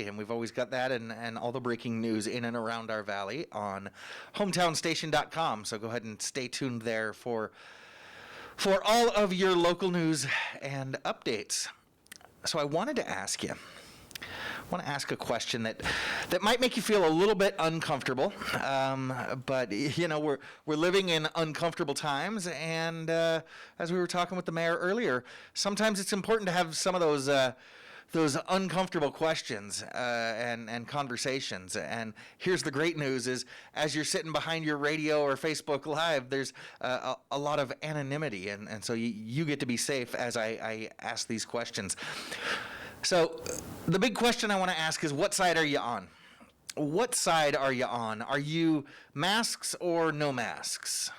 And we've always got that and all the breaking news in and around our valley on hometownstation.com. So go ahead and stay tuned there for all of your local news and updates. So I wanted to ask you. I want to ask a question that might make you feel a little bit uncomfortable, but you know we're living in uncomfortable times, and as we were talking with the mayor earlier, sometimes it's important to have some of those those uncomfortable questions and conversations. And here's the great news is, as you're sitting behind your radio or Facebook Live, there's a lot of anonymity, and so you get to be safe as I ask these questions. So the big question I want to ask is, what side are you on? What side are you on? Are you masks or no masks?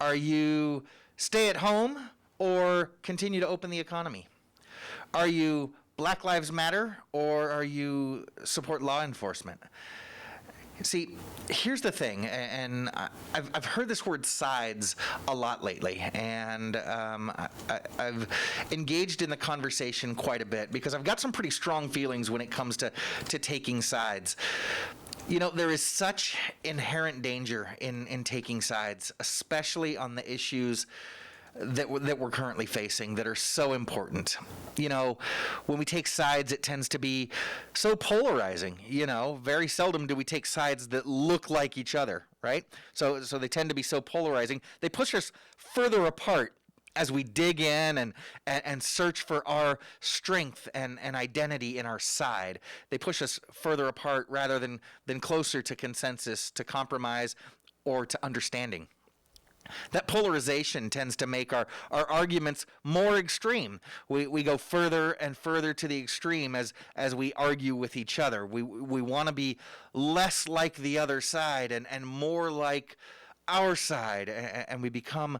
Are you stay at home or continue to open the economy? Are you Black Lives Matter or are you support law enforcement? See, here's the thing, and I've heard this word sides a lot lately, and I've engaged in the conversation quite a bit because I've got some pretty strong feelings when it comes to taking sides. You know, there is such inherent danger in taking sides, especially on the issues that we're currently facing that are so important. You know, when we take sides, it tends to be so polarizing. You know, very seldom do we take sides that look like each other, right? So they tend to be so polarizing. They push us further apart as we dig in and search for our strength and identity in our side. They push us further apart rather than closer to consensus, to compromise, or to understanding. That polarization tends to make our arguments more extreme. We go further and further to the extreme as we argue with each other. We want to be less like the other side and more like our side, and we become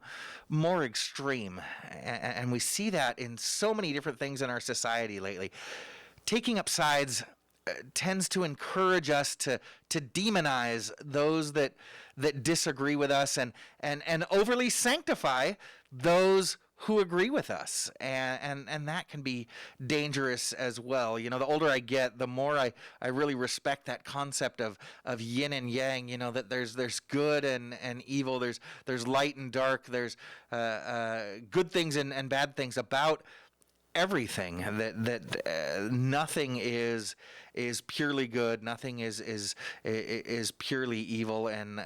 more extreme. And we see that in so many different things in our society lately. Taking up sides tends to encourage us to demonize those that disagree with us and overly sanctify those who agree with us, and that can be dangerous as well. You know, the older I get, the more I really respect that concept of yin and yang. You know, that there's good and evil, there's light and dark, there's good things and bad things about everything. That nothing is purely good, nothing is purely evil, and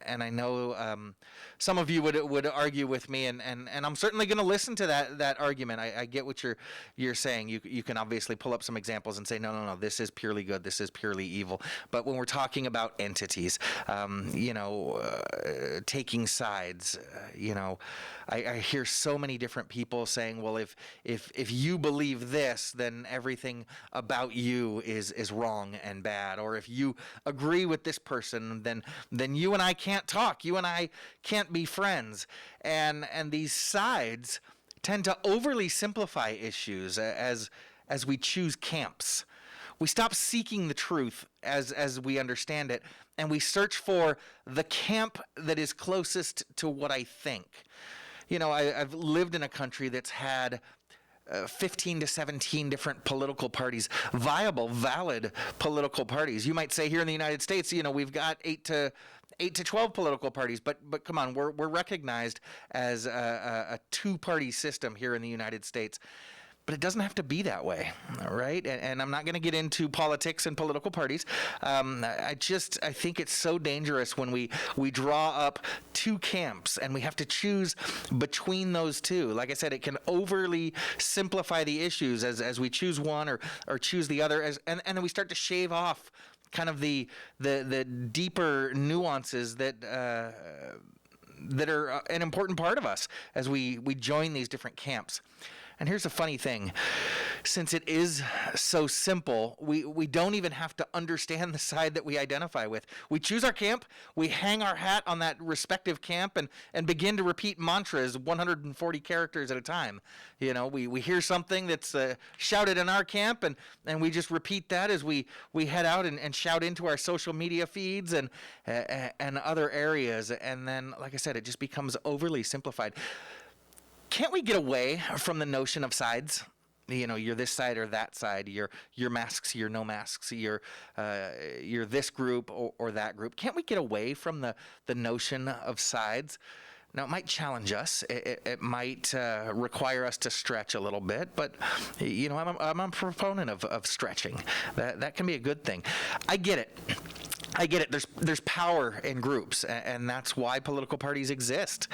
I know some of you would argue with me, and I'm certainly going to listen to that argument. I get what you're saying. You can obviously pull up some examples and say no, this is purely good, this is purely evil. But when we're talking about entities, taking sides, I hear so many different people saying, well, if you believe this, then everything about you is wrong and bad. Or if you agree with this person, then you and I can't talk. You and I can't be friends. And these sides tend to overly simplify issues as we choose camps. We stop seeking the truth as we understand it, and we search for the camp that is closest to what I think. You know, I've lived in a country that's had 15 to 17 different political parties, viable, valid political parties. You might say here in the United States, we've got 8 to 12 political parties, but come on, we're recognized as a two-party system here in the United States. But it doesn't have to be that way, right? And I'm not going to get into politics and political parties. I think it's so dangerous when we draw up two camps and we have to choose between those two. Like I said, it can overly simplify the issues as we choose one or choose the other, and then we start to shave off kind of the deeper nuances that are an important part of us as we join these different camps. And here's the funny thing. Since it is so simple, we don't even have to understand the side that we identify with. We choose our camp, we hang our hat on that respective camp, and begin to repeat mantras 140 characters at a time. We hear something that's shouted in our camp, and we just repeat that as we head out and shout into our social media feeds and other areas. And then, like I said, it just becomes overly simplified. Can't we get away from the notion of sides? You're this side or that side. You're masks, you're no masks. You're this group or that group. Can't we get away from the notion of sides? Now, it might challenge us. It might require us to stretch a little bit, but I'm a proponent of stretching. That can be a good thing. I get it. I get it. There's power in groups, and that's why political parties exist.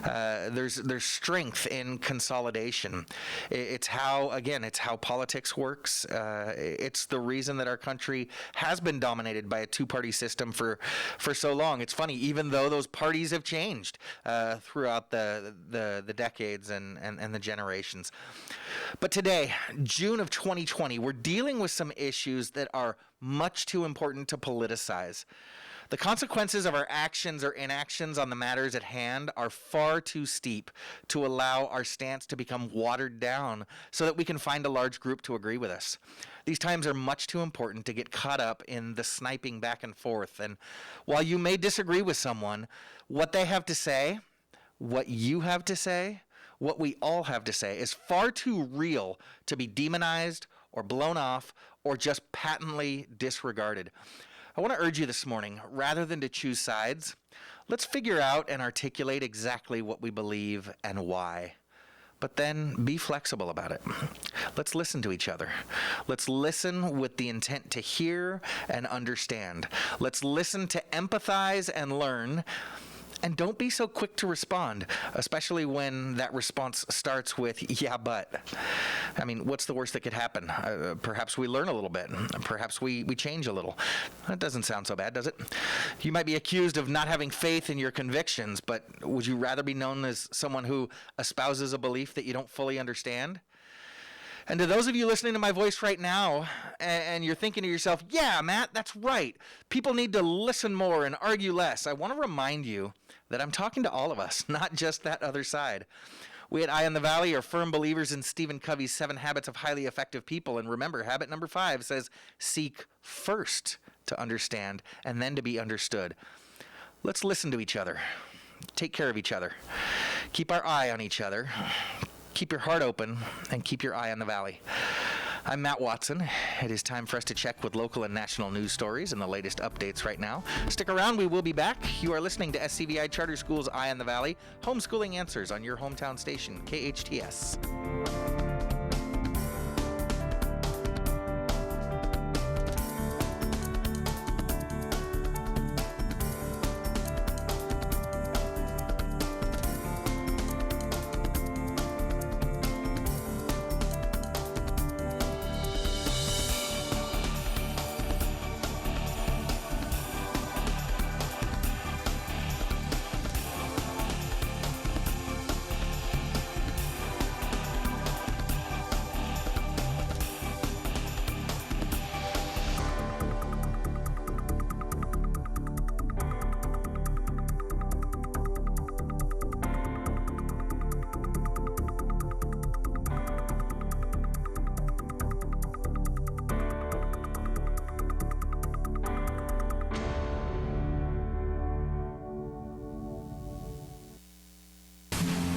There's strength in consolidation. It's how politics works. It's the reason that our country has been dominated by a two-party system for so long. It's funny, even though those parties have changed throughout the decades and the generations. But today, June of 2020, we're dealing with some issues that are much too important to politicize. The consequences of our actions or inactions on the matters at hand are far too steep to allow our stance to become watered down so that we can find a large group to agree with us. These times are much too important to get caught up in the sniping back and forth. And while you may disagree with someone, what they have to say, what you have to say, what we all have to say is far too real to be demonized or blown off or just patently disregarded. I want to urge you this morning, rather than to choose sides, let's figure out and articulate exactly what we believe and why. But then be flexible about it. Let's listen to each other. Let's listen with the intent to hear and understand. Let's listen to empathize and learn. And don't be so quick to respond, especially when that response starts with, yeah, but. I mean, what's the worst that could happen? Perhaps we learn a little bit. Perhaps we change a little. That doesn't sound so bad, does it? You might be accused of not having faith in your convictions, but would you rather be known as someone who espouses a belief that you don't fully understand? And to those of you listening to my voice right now, and you're thinking to yourself, yeah, Matt, that's right. People need to listen more and argue less. I want to remind you that I'm talking to all of us, not just that other side. We at Eye on the Valley are firm believers in Stephen Covey's 7 Habits of Highly Effective People. And remember, habit number 5 says, seek first to understand and then to be understood. Let's listen to each other. Take care of each other. Keep our eye on each other. Keep your heart open and keep your eye on the valley. I'm Matt Watson. It is time for us to check with local and national news stories and the latest updates right now. Stick around, we will be back. You are listening to SCVi Charter School's Eye on the Valley, homeschooling answers on your hometown station, KHTS.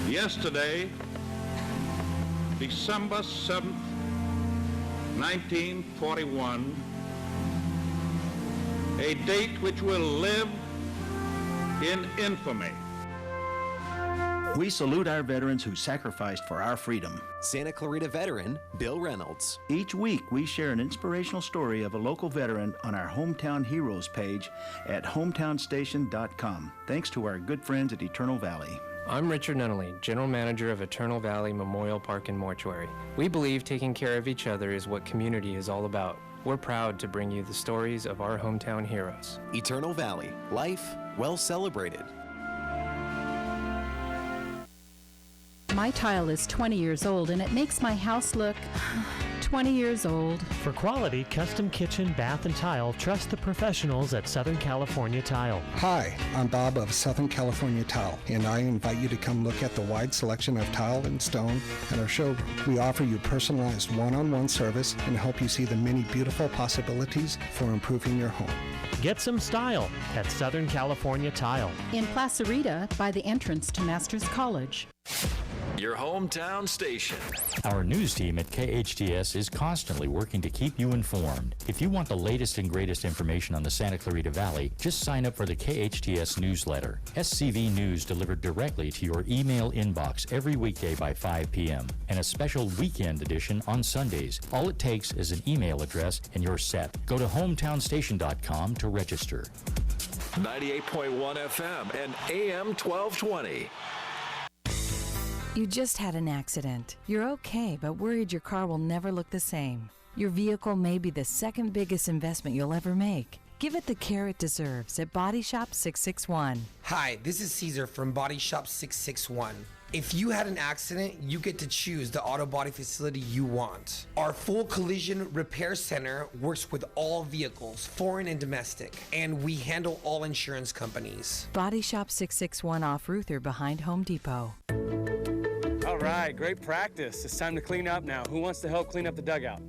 Yesterday, December 7th, 1941, a date which will live in infamy.
We salute our veterans who sacrificed for our freedom.
Santa Clarita veteran Bill Reynolds.
Each week, we share an inspirational story of a local veteran on our Hometown Heroes page at hometownstation.com. Thanks to our good friends at Eternal Valley.
I'm Richard Nunnally, General Manager of Eternal Valley Memorial Park and Mortuary. We believe taking care of each other is what community is all about. We're proud to bring you the stories of our hometown heroes.
Eternal Valley, life well celebrated.
My tile is 20 years old and it makes my house look 20 years old.
For quality custom kitchen, bath, and tile, trust the professionals at Southern California Tile.
Hi, I'm Bob of Southern California Tile, and I invite you to come look at the wide selection of tile and stone at our showroom. We offer you personalized one-on-one service and help you see the many beautiful possibilities for improving your home.
Get some style at Southern California Tile.
In Placerita by the entrance to Masters College.
your hometown station.
Our news team at KHTS is constantly working to keep you informed. If you want the latest and greatest information on the Santa Clarita Valley, just sign up for the KHTS newsletter. SCVi News delivered directly to your email inbox every weekday by 5 p.m. and a special weekend edition on Sundays. All it takes is an email address and you're set. Go to hometownstation.com to register.
98.1 FM and AM 1220.
You just had an accident. You're okay, but worried your car will never look the same. Your vehicle may be the second biggest investment you'll ever make. Give it the care it deserves at Body Shop 661.
Hi, this is Caesar from Body Shop 661. If you had an accident, you get to choose the auto body facility you want. Our full collision repair center works with all vehicles, foreign and domestic, and we handle all insurance companies.
Body Shop 661 off Ruther behind Home Depot.
All right, great practice. It's time to clean up now. Who wants to help clean up the dugout?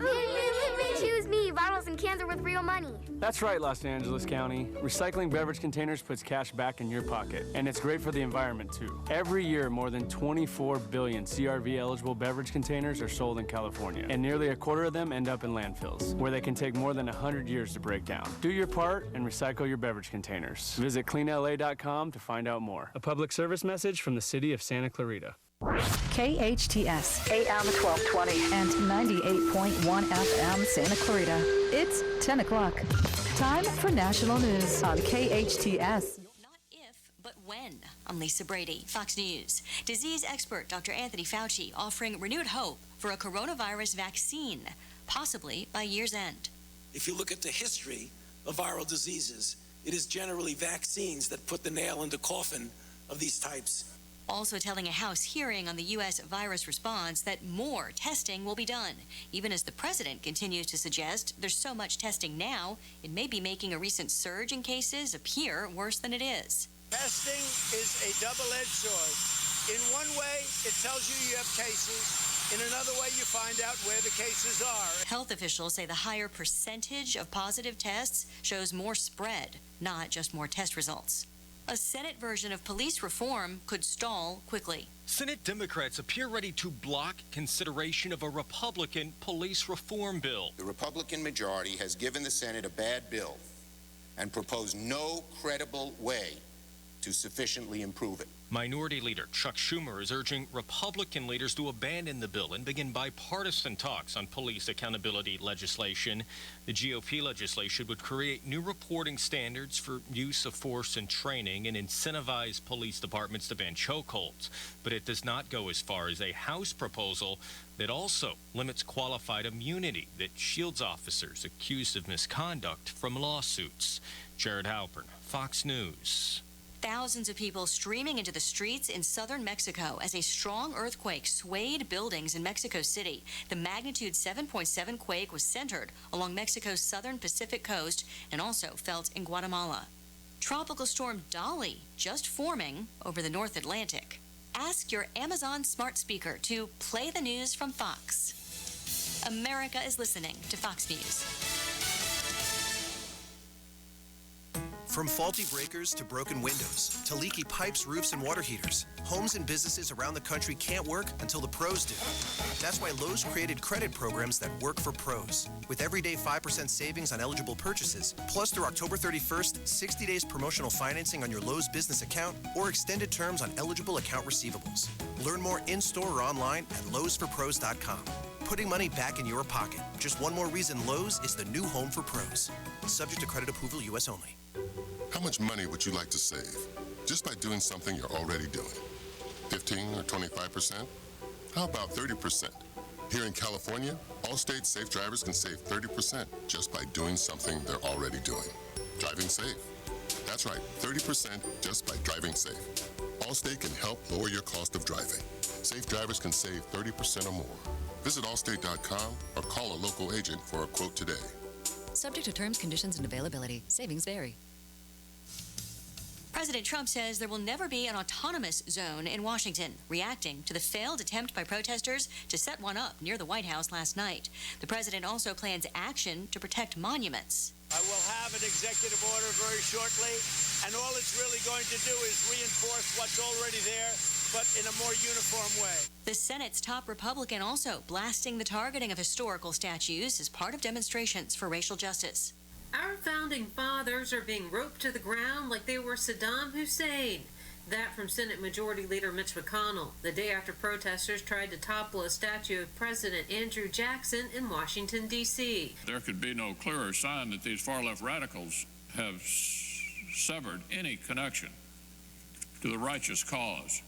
Choose me. Bottles and cans are worth real money.
That's right, Los Angeles County. Recycling beverage containers puts cash back in your pocket, and it's great for the environment, too. Every year, more than 24 billion CRV-eligible beverage containers are sold in California, and nearly a quarter of them end up in landfills, where they can take more than 100 years to break down. Do your part and recycle your beverage containers. Visit cleanla.com to find out more. A public service message from the city of Santa Clarita.
KHTS, AM 1220 and 98.1 FM Santa Clarita. It's 10 o'clock. Time for national news on KHTS.
But when? I'm Lisa Brady, Fox News. Disease expert Dr. Anthony Fauci offering renewed hope for a coronavirus vaccine, possibly by year's end.
If you look at the history of viral diseases, it is generally vaccines that put the nail in the coffin of these types.
Also telling a House hearing on the U.S. virus response that more testing will be done, even as the president continues to suggest there's so much testing now, it may be making a recent surge in cases appear worse than it is.
Testing is a double-edged sword. In one way, it tells you have cases. In another way, you find out where the cases are.
Health officials say the higher percentage of positive tests shows more spread, not just more test results. A Senate version of police reform could stall quickly.
Senate Democrats appear ready to block consideration of a Republican police reform bill.
The Republican majority has given the Senate a bad bill and proposed no credible way to sufficiently improve it.
Minority Leader Chuck Schumer is urging Republican leaders to abandon the bill and begin bipartisan talks on police accountability legislation. The GOP legislation would create new reporting standards for use of force and training and incentivize police departments to ban chokeholds. But it does not go as far as a House proposal that also limits qualified immunity that shields officers accused of misconduct from lawsuits. Jared Halpern, Fox News.
Thousands of people streaming into the streets in southern Mexico as a strong earthquake swayed buildings in Mexico City. The magnitude 7.7 quake was centered along Mexico's southern Pacific coast and also felt in Guatemala. Tropical storm Dolly just forming over the North Atlantic. Ask your Amazon smart speaker to play the news from Fox. America is listening to Fox News.
From faulty breakers to broken windows, to leaky pipes, roofs, and water heaters, homes and businesses around the country can't work until the pros do. That's why Lowe's created credit programs that work for pros. With everyday 5% savings on eligible purchases, plus through October 31st, 60 days promotional financing on your Lowe's business account, or extended terms on eligible account receivables. Learn more in-store or online at lowesforpros.com. Putting money back in your pocket. Just one more reason Lowe's is the new home for pros. Subject to credit approval, U.S. only.
How much money would you like to save just by doing something you're already doing? 15 or 25%? How about 30%? Here in California, Allstate safe drivers can save 30% just by doing something they're already doing. Driving safe. That's right, 30% just by driving safe. Allstate can help lower your cost of driving. Safe drivers can save 30% or more. Visit allstate.com or call a local agent for a quote today.
Subject to terms, conditions, and availability. Savings vary. President Trump says there will never be an autonomous zone in Washington, reacting to the failed attempt by protesters to set one up near the White House last night. The president also plans action to protect monuments.
I will have an executive order very shortly, and all it's really going to do is reinforce what's already there. but in a more uniform way.
The Senate's top Republican also blasting the targeting of historical statues as part of demonstrations for racial justice.
Our founding fathers are being roped to the ground like they were Saddam Hussein. That from Senate Majority Leader Mitch McConnell, the day after protesters tried to topple a statue of President Andrew Jackson in Washington, D.C.
There could be no clearer sign that these far-left radicals have severed any connection to the righteous cause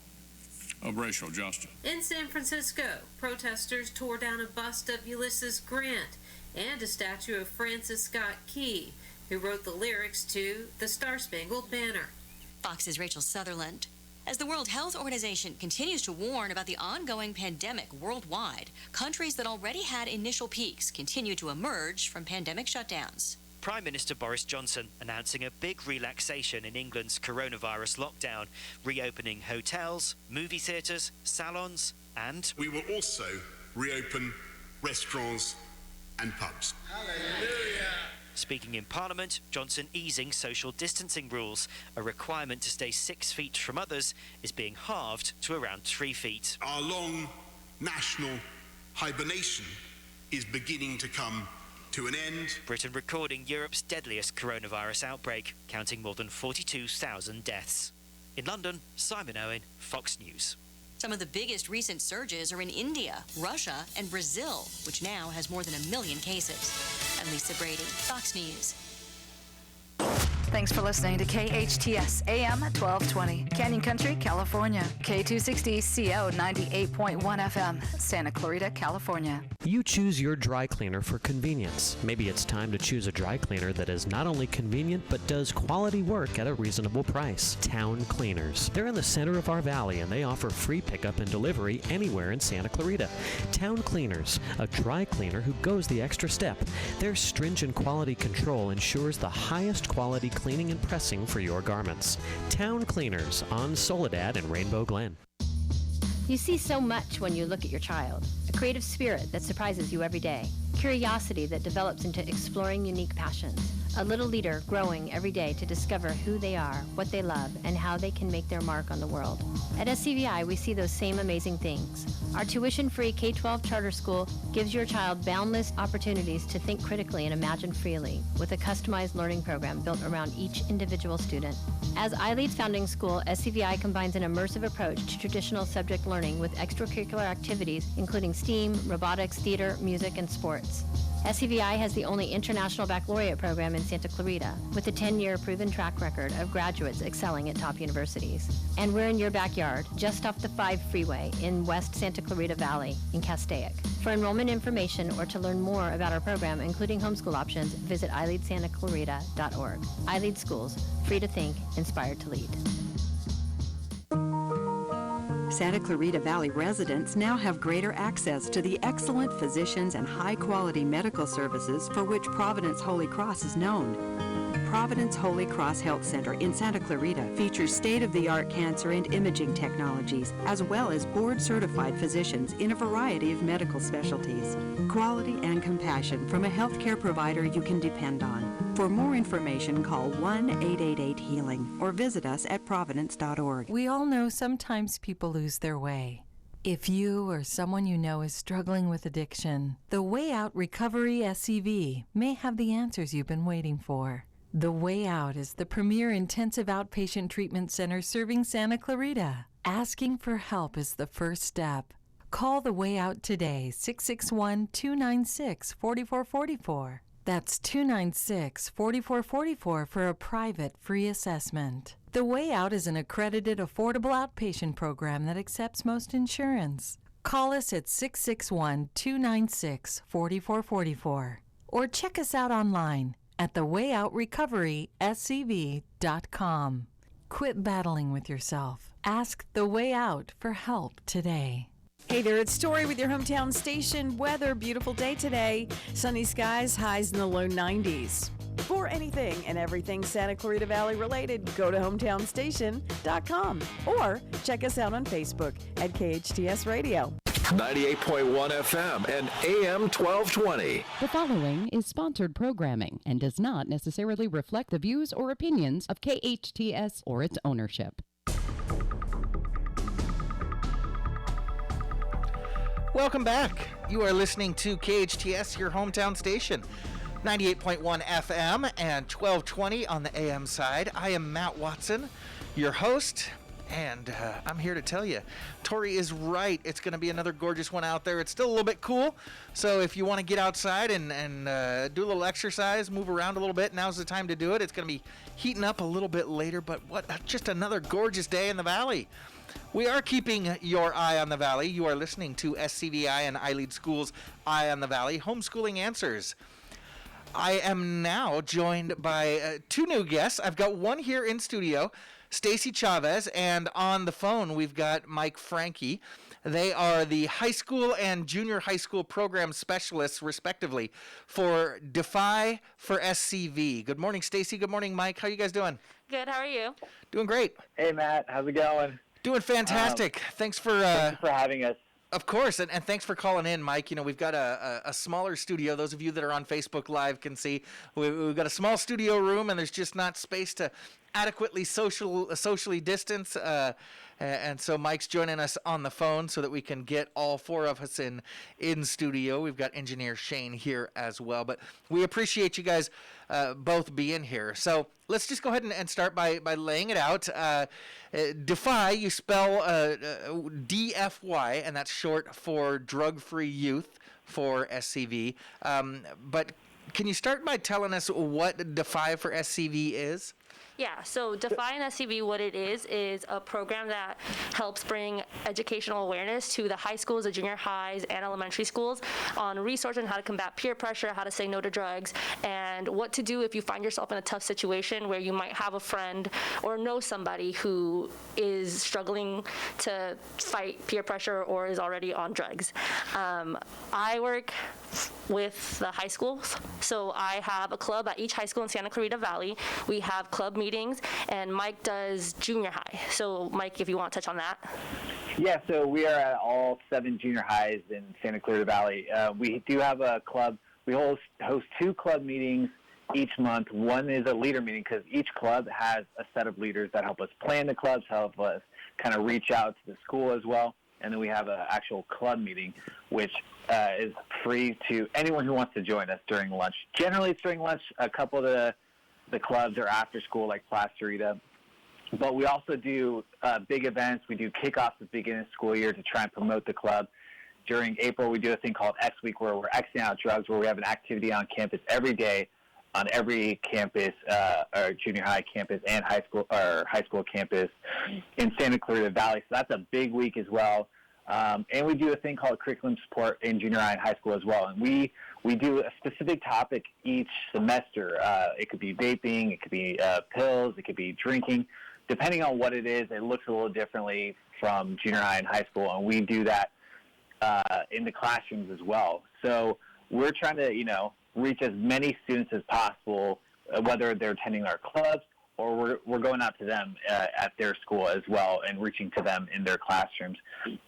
of racial justice.
In San Francisco, protesters tore down a bust of Ulysses Grant and a statue of Francis Scott Key, who wrote the lyrics to the Star-Spangled Banner.
Fox's Rachel Sutherland. As the World Health Organization continues to warn about the ongoing pandemic worldwide, countries that already had initial peaks continue to emerge from pandemic shutdowns.
Prime Minister Boris Johnson announcing a big relaxation in England's coronavirus lockdown, reopening hotels, movie theatres, salons, and
we will also reopen restaurants and pubs.
Hallelujah! Speaking in Parliament, Johnson easing social distancing rules. A requirement to stay 6 feet from others is being halved to around 3 feet.
Our long national hibernation is beginning to come to an end.
Britain recording Europe's deadliest coronavirus outbreak, counting more than 42,000 deaths. In London, Simon Owen, Fox News.
Some of the biggest recent surges are in India, Russia, and Brazil, which now has more than 1 million cases. I'm Lisa Brady, Fox News.
Thanks for listening to KHTS AM 1220, Canyon Country, California. K260CO 98.1 FM, Santa Clarita, California.
You choose your dry cleaner for convenience. Maybe it's time to choose a dry cleaner that is not only convenient, but does quality work at a reasonable price. Town Cleaners. They're in the center of our valley, and they offer free pickup and delivery anywhere in Santa Clarita. Town Cleaners, a dry cleaner who goes the extra step. Their stringent quality control ensures the highest quality cleaning and pressing for your garments. Town Cleaners on Soledad and Rainbow Glen.
You see so much when you look at your child. A creative spirit that surprises you every day. Curiosity that develops into exploring unique passions. A little leader growing every day to discover who they are, what they love, and how they can make their mark on the world. At SCVi, we see those same amazing things. Our tuition-free K-12 charter school gives your child boundless opportunities to think critically and imagine freely, with a customized learning program built around each individual student. As iLEAD's founding school, SCVi combines an immersive approach to traditional subject learning with extracurricular activities, including STEAM, robotics, theater, music, and sports. SCVi has the only international baccalaureate program in Santa Clarita, with a 10-year proven track record of graduates excelling at top universities. And we're in your backyard, just off the 5 freeway in West Santa Clarita Valley in Castaic. For enrollment information or to learn more about our program, including homeschool options, visit iLeadSantaClarita.org. iLEAD Schools, free to think, inspired to lead.
Santa Clarita Valley residents now have greater access to the excellent physicians and high-quality medical services for which Providence Holy Cross is known. Providence Holy Cross Health Center in Santa Clarita features state-of-the-art cancer and imaging technologies, as well as board-certified physicians in a variety of medical specialties. Quality and compassion from a healthcare provider you can depend on. For more information, call 1-888-HEALING or visit us at providence.org.
We all know sometimes people lose their way. If you or someone you know is struggling with addiction, the Way Out Recovery SCVi may have the answers you've been waiting for. The Way Out is the premier intensive outpatient treatment center serving Santa Clarita. Asking for help is the first step. Call The Way Out today, 661-296-4444. That's 296-4444 for a private free assessment. The Way Out is an accredited, affordable outpatient program that accepts most insurance. Call us at 661-296-4444 or check us out online at thewayoutrrecoveryscv.com. Quit battling with yourself. Ask The Way Out for help today.
Hey there, it's Tori with your hometown station. Weather, beautiful day today. Sunny skies, highs in the low 90s. For anything and everything Santa Clarita Valley related, go to hometownstation.com or check us out on Facebook at KHTS Radio.
98.1 FM and AM 1220.
The following is sponsored programming and does not necessarily reflect the views or opinions of KHTS or its ownership.
Welcome back. You are listening to KHTS, your hometown station. 98.1 FM and 1220 on the AM side. I am Matt Watson, your host, and I'm here to tell you, Tori is right. It's going to be another gorgeous one out there. It's still a little bit cool, so if you want to get outside and do a little exercise, move around a little bit, now's the time to do it. It's going to be heating up a little bit later, but what just another gorgeous day in the Valley. We are keeping your eye on the Valley. You are listening to SCVi and iLEAD Schools' Eye on the Valley, Homeschooling Answers. I am now joined by two new guests. I've got one here in studio, Stacie Chavez, and on the phone we've got Mike Franke. They are the high school and junior high school program specialists, respectively, for Defy for SCVi. Good morning, Stacie. Good morning, Mike. How you guys doing?
Good. How are you?
Doing great.
Hey, Matt. How's it going?
Doing fantastic. Thanks for
having us.
Of course, and thanks for calling in, Mike. You know, we've got a smaller studio. Those of you that are on Facebook Live can see we've got a small studio room, and there's just not space to adequately socially distance. And so Mike's joining us on the phone so that we can get all four of us in studio. We've got engineer Shane here as well. But we appreciate you guys both being here. So let's just go ahead and start by laying it out. Defy, you spell DFY, and that's short for Drug-Free Youth for SCVi. But can you start by telling us what Defy for SCVi is?
Yeah, so Defy and SCVi, what it is a program that helps bring educational awareness to the high schools, the junior highs, and elementary schools on resources on how to combat peer pressure, how to say no to drugs, and what to do if you find yourself in a tough situation where you might have a friend or know somebody who is struggling to fight peer pressure or is already on drugs. I work with the high schools, so I have a club at each high school in Santa Clarita Valley. We have club meetings, and Mike does junior high. So Mike, if you want to touch on that.
Yeah, so we are at all 7 junior highs in Santa Clarita Valley. We do have a club. We host 2 club meetings each month. One is a leader meeting because each club has a set of leaders that help us plan the clubs, help us kind of reach out to the school as well. And then we have an actual club meeting, which is free to anyone who wants to join us during lunch. Generally, it's during lunch. A couple of the clubs are after school, like Placerita. But we also do big events. We do kickoffs at the beginning of the school year to try and promote the club. During April, we do a thing called X Week, where we're Xing out drugs, where we have an activity on campus every day on every campus, or junior high campus and high school campus in Santa Clarita Valley. So that's a big week as well. And we do a thing called curriculum support in junior high and high school as well. And we do a specific topic each semester. It could be vaping, it could be pills, it could be drinking. Depending on what it is, it looks a little differently from junior high and high school. And we do that in the classrooms as well. So we're trying to, reach as many students as possible, whether they're attending our clubs or we're going out to them at their school as well and reaching to them in their classrooms.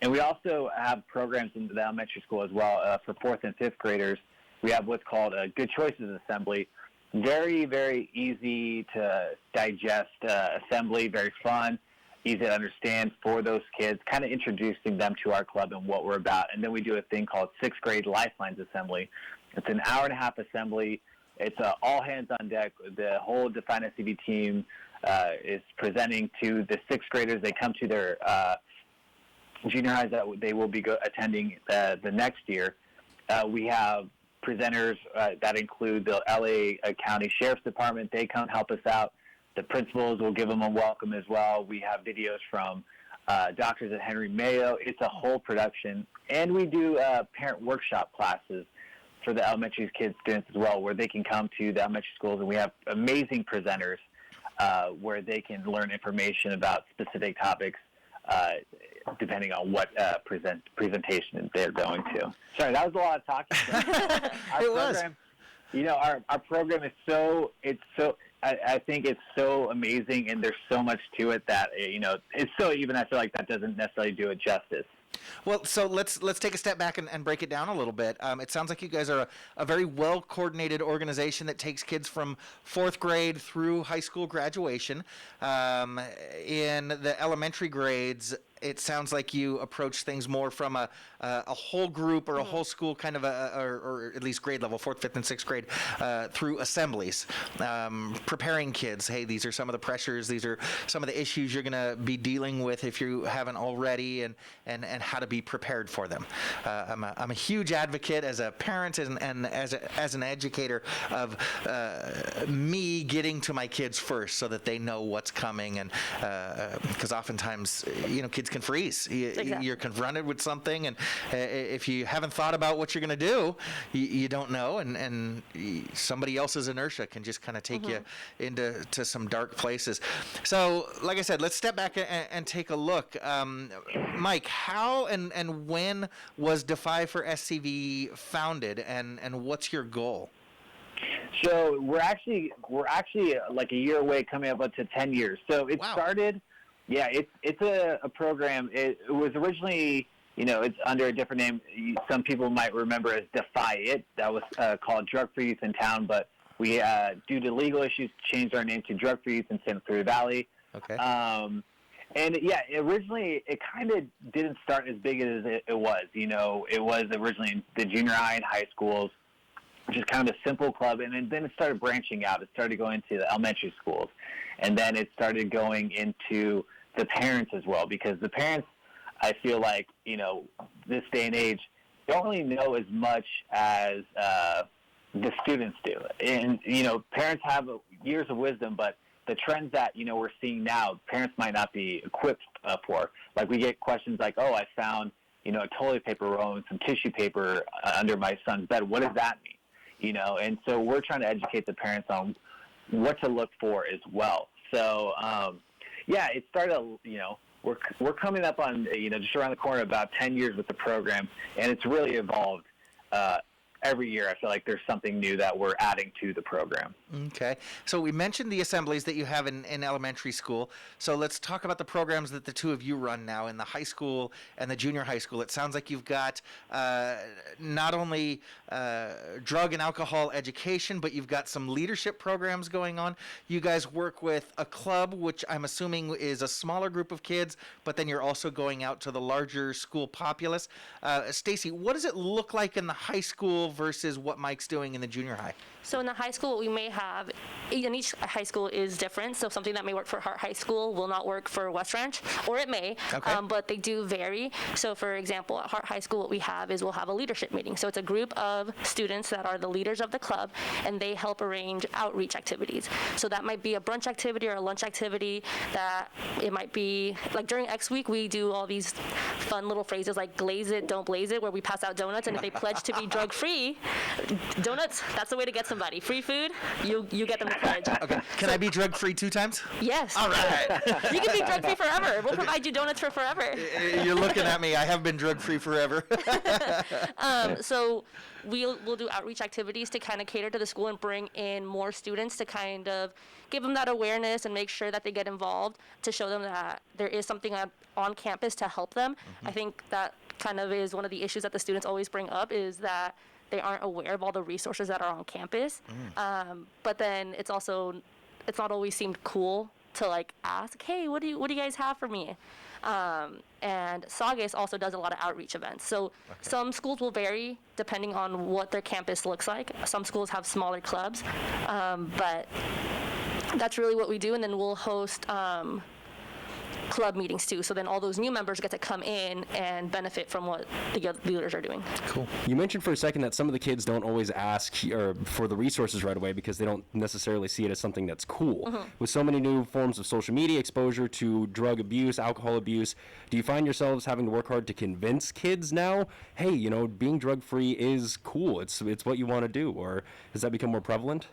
And we also have programs in the elementary school as well. For 4th and 5th graders, we have what's called a Good Choices Assembly. Very, very easy to digest assembly, very fun, easy to understand for those kids, kind of introducing them to our club and what we're about. And then we do a thing called 6th grade Lifelines Assembly. It's an hour-and-a-half assembly. It's all hands on deck. The whole Define SCV team is presenting to the 6th graders. They come to their junior highs that they will be attending the next year. We have presenters that include the LA County Sheriff's Department. They come help us out. The principals will give them a welcome as well. We have videos from doctors at Henry Mayo. It's a whole production. And we do parent workshop classes for the elementary kids, students as well, where they can come to the elementary schools, and we have amazing presenters where they can learn information about specific topics depending on what presentation they're going to. Sorry, that was a lot of talking. Our program is I think it's so amazing, and there's so much to it that, it's so even I feel like that doesn't necessarily do it justice.
Well, so let's take a step back and break it down a little bit. It sounds like you guys are a very well-coordinated organization that takes kids from 4th grade through high school graduation. In the elementary grades, it sounds like you approach things more from a whole group or a whole school kind of or at least grade level, 4th, 5th, and 6th grade, through assemblies, preparing kids. Hey, these are some of the pressures. These are some of the issues you're going to be dealing with if you haven't already, and how to be prepared for them. I'm a huge advocate as a parent and as an educator of me getting to my kids first so that they know what's coming, and because oftentimes kids can freeze.
Exactly.
You're confronted with something, and if you haven't thought about what you're going to do, you don't know, and somebody else's inertia can just kind of take you into some dark places. So, like I said, let's step back and take a look. Mike, how and when was Defy for SCVi founded, and what's your goal?
So we're actually like a year away, coming up to 10 years. So it started. Yeah, it's a program. It was originally, it's under a different name. Some people might remember as Defy It. That was called Drug Free Youth in Town, but we, due to legal issues, changed our name to Drug Free Youth in Santa Clarita Valley.
Okay.
And yeah, originally it kind of didn't start as big as it was. It was originally in the junior high and high schools, which is kind of a simple club, and then it started branching out. It started going to the elementary schools, and then it started going into the parents as well, because the parents, I feel like, this day and age, don't really know as much as the students do. And, parents have years of wisdom, but the trends that, we're seeing now, parents might not be equipped for. Like, we get questions like, oh, I found, a toilet paper roll and some tissue paper under my son's bed. What does that mean? And so we're trying to educate the parents on what to look for as well. So, yeah, it started, we're coming up on, just around the corner, about 10 years with the program, and it's really evolved. Every year, I feel like there's something new that we're adding to the program.
Okay. So we mentioned the assemblies that you have in elementary school. So let's talk about the programs that the two of you run now in the high school and the junior high school. It sounds like you've got not only drug and alcohol education, but you've got some leadership programs going on. You guys work with a club, which I'm assuming is a smaller group of kids, but then you're also going out to the larger school populace. Stacie, what does it look like in the high school versus what Mike's doing in the junior high?
So in the high school, we may have, and each high school is different, so something that may work for Hart High School will not work for West Ranch, or it may, but they do vary. So for example, at Hart High School, what we have is we'll have a leadership meeting. So it's a group of students that are the leaders of the club, and they help arrange outreach activities. So that might be a brunch activity or a lunch activity, that it might be, like during X Week, we do all these fun little phrases like glaze it, don't blaze it, where we pass out donuts, and if they pledge to be drug-free, donuts, that's the way to get somebody. Free food, you get them to pledge.
Okay. Can I be drug-free 2 times?
Yes.
All right.
You can be drug-free forever. We'll provide you donuts for forever.
You're looking at me. I have been drug-free forever.
So we'll do outreach activities to kind of cater to the school and bring in more students to kind of give them that awareness and make sure that they get involved, to show them that there is something on campus to help them. I think that kind of is one of the issues that the students always bring up, is that they aren't aware of all the resources that are on campus. But then it's not always seemed cool to like ask, hey, what do you guys have for me? And Saugus also does a lot of outreach events. So some schools will vary depending on what their campus looks like. Some schools have smaller clubs, but that's really what we do. And then we'll host club meetings too, so then all those new members get to come in and benefit from what the other leaders are doing.
Cool. You mentioned for a second that some of the kids don't always ask for the resources right away because they don't necessarily see it as something that's cool. With so many new forms of social media exposure to drug abuse, alcohol abuse, do you find yourselves having to work hard to convince kids now, hey, being drug free is cool, it's what you want to do, or has that become more prevalent?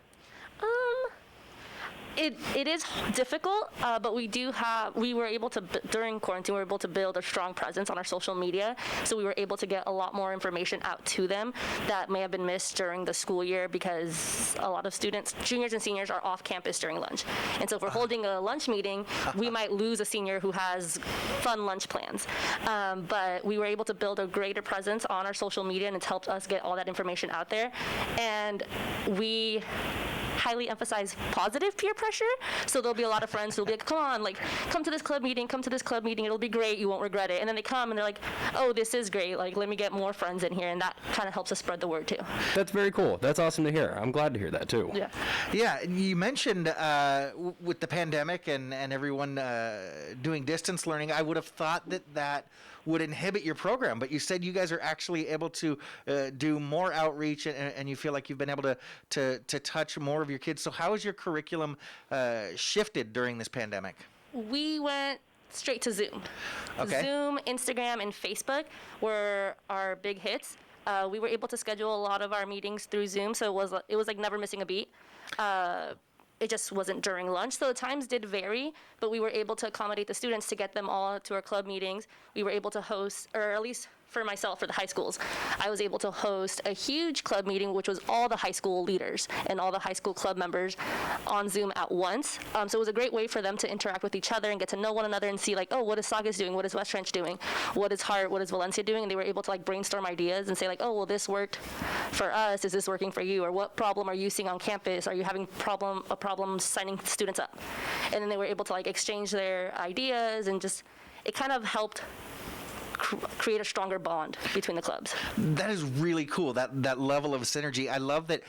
It is difficult, but we were able to, during quarantine, we were able to build a strong presence on our social media, so we were able to get a lot more information out to them that may have been missed during the school year, because a lot of students, juniors and seniors, are off campus during lunch. And so if we're holding a lunch meeting, we might lose a senior who has fun lunch plans. But we were able to build a greater presence on our social media, and it's helped us get all that information out there. And we highly emphasize positive peer pressure. So there'll be a lot of friends who'll be like, come on, like, come to this club meeting, it'll be great, you won't regret it. And then they come and they're like, oh, this is great, like, let me get more friends in here, and that kind of helps us spread the word too.
That's very cool. That's awesome to hear. I'm glad to hear that too.
Yeah.
Yeah, you mentioned with the pandemic and everyone doing distance learning, I would have thought that would inhibit your program, but you said you guys are actually able to do more outreach, and you feel like you've been able to touch more of your kids. So how has your curriculum shifted during this pandemic?
We went straight to Zoom.
Okay.
Zoom, Instagram, and Facebook were our big hits. We were able to schedule a lot of our meetings through Zoom, so it was like never missing a beat. It just wasn't during lunch, so the times did vary, but we were able to accommodate the students to get them all to our club meetings. We were able to host, or at least for myself, for the high schools, I was able to host a huge club meeting, which was all the high school leaders and all the high school club members on Zoom at once. So it was a great way for them to interact with each other and get to know one another and see, like, oh, what is Saugus doing? What is West Trench doing? What is Hart? What is Valencia doing? And they were able to, like, brainstorm ideas and say, like, oh, well, this worked for us. Is this working for you? Or what problem are you seeing on campus? Are you having a problem signing students up? And then they were able to, like, exchange their ideas, and just, it kind of helped create a stronger bond between the clubs.
That is really cool, that level of synergy. I love that,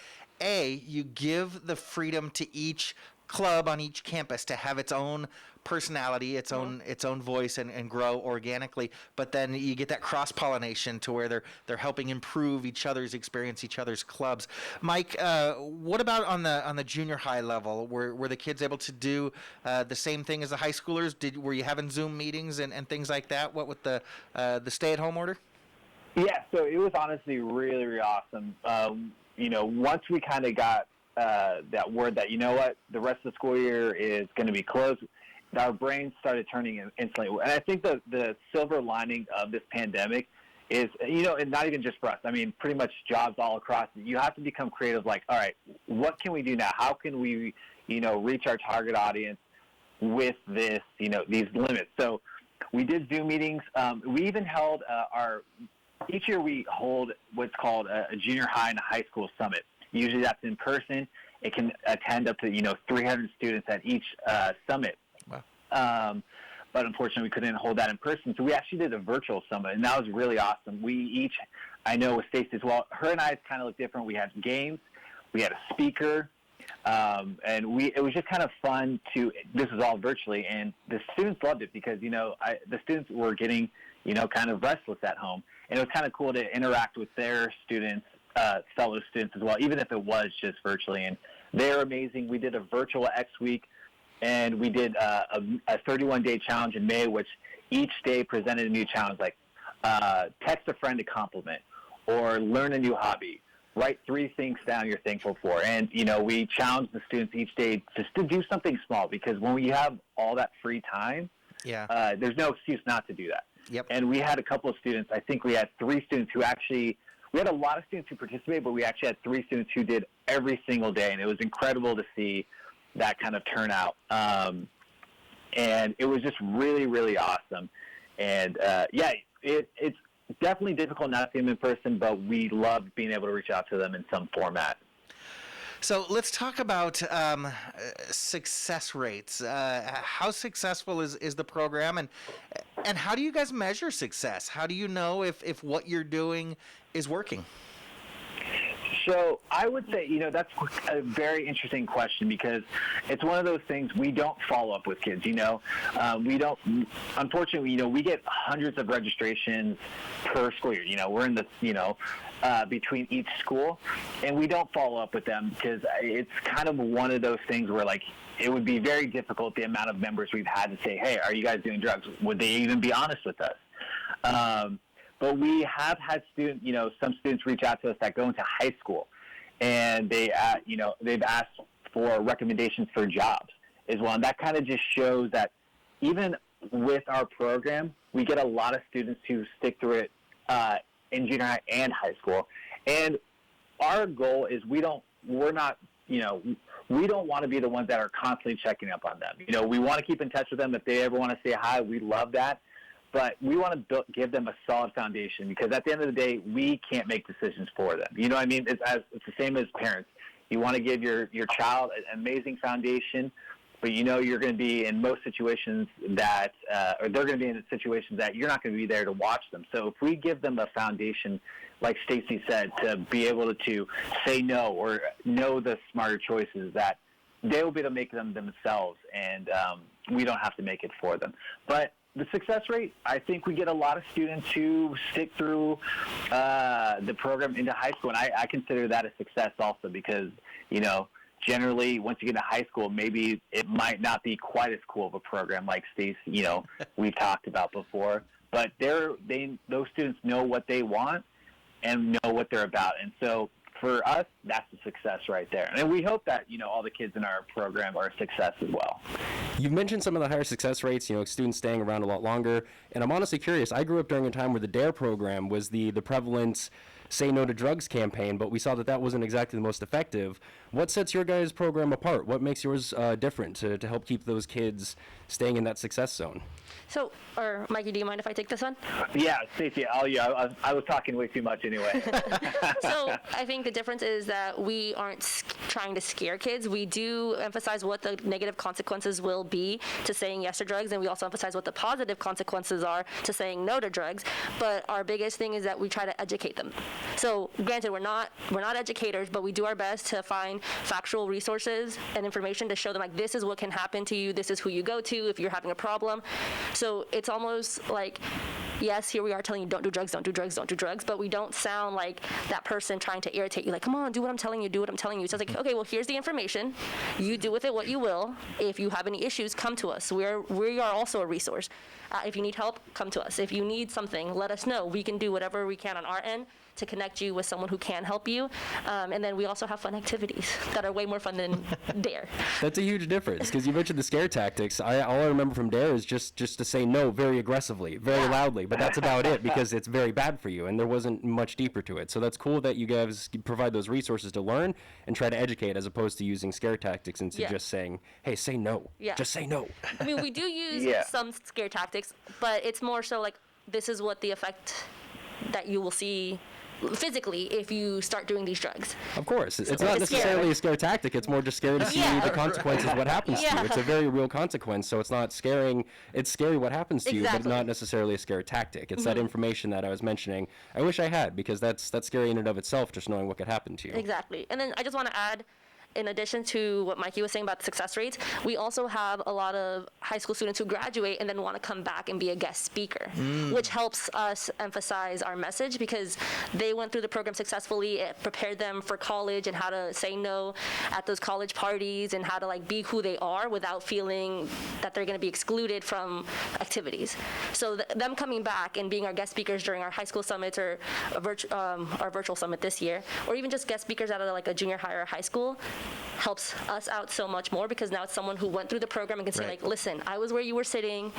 you give the freedom to each club on each campus to have its own personality, its own voice, and grow organically, but then you get that cross-pollination to where they're helping improve each other's experience, each other's clubs. Mike, what about on the junior high level? Were the kids able to do the same thing as the high schoolers? Were you having Zoom meetings and things like that? What with the stay-at-home order?
Yeah, so it was honestly really, really awesome. Once we kind of got that word that, you know what, the rest of the school year is going to be closed, our brains started turning instantly. And I think the silver lining of this pandemic is, and not even just for us, I mean, pretty much jobs all across, you have to become creative, like, all right, what can we do now? How can we, reach our target audience with this, these limits? So we did Zoom meetings. We even held each year we hold what's called a junior high and a high school summit. Usually that's in person. It can attend up to, 300 students at each summit. Wow. But unfortunately, we couldn't hold that in person. So we actually did a virtual summit, and that was really awesome. I know with Stacie as well, her and I kind of look different. We had games, we had a speaker, and it was just kind of fun this was all virtually, and the students loved it because, the students were getting, kind of restless at home. And it was kind of cool to interact with their students, fellow students as well, even if it was just virtually. And they're amazing. We did a virtual X week, and we did a 31-day challenge in May, which each day presented a new challenge, like text a friend a compliment, or learn a new hobby, write 3 things down you're thankful for. And, we challenged the students each day just to do something small, because when we have all that free time, there's no excuse not to do that.
Yep.
And we had a couple of students, I think we had 3 students who we had a lot of students who participated, but we actually had 3 students who did every single day, and it was incredible to see that kind of turnout. And it was just really, really awesome. And, it's definitely difficult not to see them in person, but we loved being able to reach out to them in some format.
So let's talk about success rates. How successful is the program, and how do you guys measure success? How do you know if what you're doing is working?
So I would say, that's a very interesting question, because it's one of those things we don't follow up with kids, we don't, unfortunately, we get hundreds of registrations per school year. We're in the, between each school, and we don't follow up with them because it's kind of one of those things where, like, it would be very difficult, the amount of members we've had to say, hey, are you guys doing drugs? Would they even be honest with us? But we have had some students reach out to us that go into high school, and they've asked for recommendations for jobs as well. And that kind of just shows that even with our program, we get a lot of students who stick through it in junior high and high school. And our goal is we don't want to be the ones that are constantly checking up on them. We want to keep in touch with them. If they ever want to say hi, we love that. But we want to give them a solid foundation, because at the end of the day, we can't make decisions for them. You know what I mean? It's the same as parents. You want to give your child an amazing foundation, but you know you're going to be in most situations that, or they're going to be in situations that you're not going to be there to watch them. So if we give them a foundation, like Stacie said, to be able to say no or know the smarter choices, that they will be able to make them themselves, and we don't have to make it for them. But the success rate, I think we get a lot of students who stick through the program into high school, and I consider that a success also because, you know, generally once you get to high school, maybe it might not be quite as cool of a program like Stacie, you know, we've talked about before, but those students know what they want and know what they're about. And so for us, that's a success right there. And we hope that, you know, all the kids in our program are a success as well.
You've mentioned some of the higher success rates, you know, students staying around a lot longer. And I'm honestly curious. I grew up during a time where the DARE program was the prevalent Say No to Drugs campaign, but we saw that wasn't exactly the most effective. What sets your guys' program apart? What makes yours different to help keep those kids staying in that success zone?
So, or Mikey, do you mind if I take this one?
Yeah, Stacie, I was talking way too much anyway.
So I think the difference is that we aren't trying to scare kids. We do emphasize what the negative consequences will be to saying yes to drugs, and we also emphasize what the positive consequences are to saying no to drugs. But our biggest thing is that we try to educate them. So granted, we're not educators, but we do our best to find factual resources and information to show them, like, this is what can happen to you, this is who you go to if you're having a problem. So it's almost like, yes, here we are telling you don't do drugs, don't do drugs, don't do drugs, but we don't sound like that person trying to irritate you, like, come on, do what I'm telling you, do what I'm telling you. So it's like, okay, well, here's the information. You do with it what you will. If you have any issues, come to us. We are also a resource. If you need help, come to us. If you need something, let us know. We can do whatever we can on our end to connect you with someone who can help you. And then we also have fun activities that are way more fun than DARE.
That's a huge difference, because you mentioned the scare tactics. All I remember from DARE is just to say no very aggressively, very loudly, but that's about it, because it's very bad for you, and there wasn't much deeper to it. So that's cool that you guys provide those resources to learn and try to educate, as opposed to using scare tactics and just saying, hey, say no.
Yeah.
Just say no.
I mean, we do use some scare tactics, but it's more so like, this is what the effect that you will see physically if you start doing these drugs.
Of course. It's not necessarily a scare tactic. It's more just scary to see the consequences, what happens to you. It's a very real consequence, so it's not scaring. It's scary what happens to you, but not necessarily a scare tactic. It's that information that I was mentioning. I wish I had, because that's scary in and of itself, just knowing what could happen to you.
Exactly. And then I just want to add, in addition to what Mikey was saying about the success rates, we also have a lot of high school students who graduate and then want to come back and be a guest speaker, which helps us emphasize our message, because they went through the program successfully. It prepared them for college and how to say no at those college parties and how to, like, be who they are without feeling that they're going to be excluded from activities. So them coming back and being our guest speakers during our high school summits or our virtual summit this year, or even just guest speakers out of like a junior high or a high school, helps us out so much more, because now it's someone who went through the program and can say, like, listen, I was where you were sitting.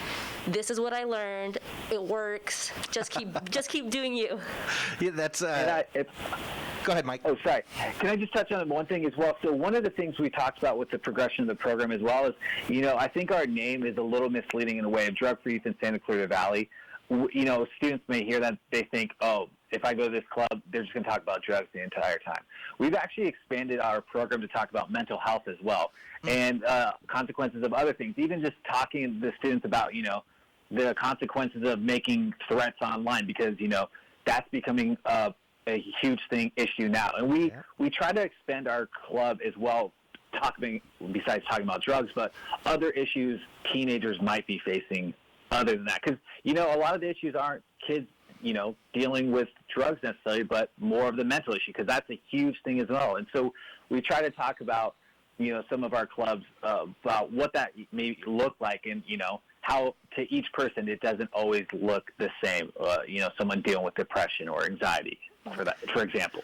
This is what I learned. It works. Just keep doing you.
Yeah, that's. Go ahead, Mike.
Oh, sorry. Can I just touch on one thing as well? So one of the things we talked about with the progression of the program as well is, you know, I think our name is a little misleading in a way of Drug-Free Youth in Santa Clarita Valley. You know, students may hear that, they think, oh, if I go to this club, they're just going to talk about drugs the entire time. We've actually expanded our program to talk about mental health as well, and consequences of other things. Even just talking to the students about, you know, the consequences of making threats online, because, you know, that's becoming a huge issue now. And we try to expand our club as well, besides talking about drugs, but other issues teenagers might be facing other than that. Because, you know, a lot of the issues aren't kids, you know, dealing with drugs necessarily, but more of the mental issue, because that's a huge thing as well. And so we try to talk about, you know, some of our clubs about what that may look like, and, you know, how to each person it doesn't always look the same. You know, someone dealing with depression or anxiety, for example.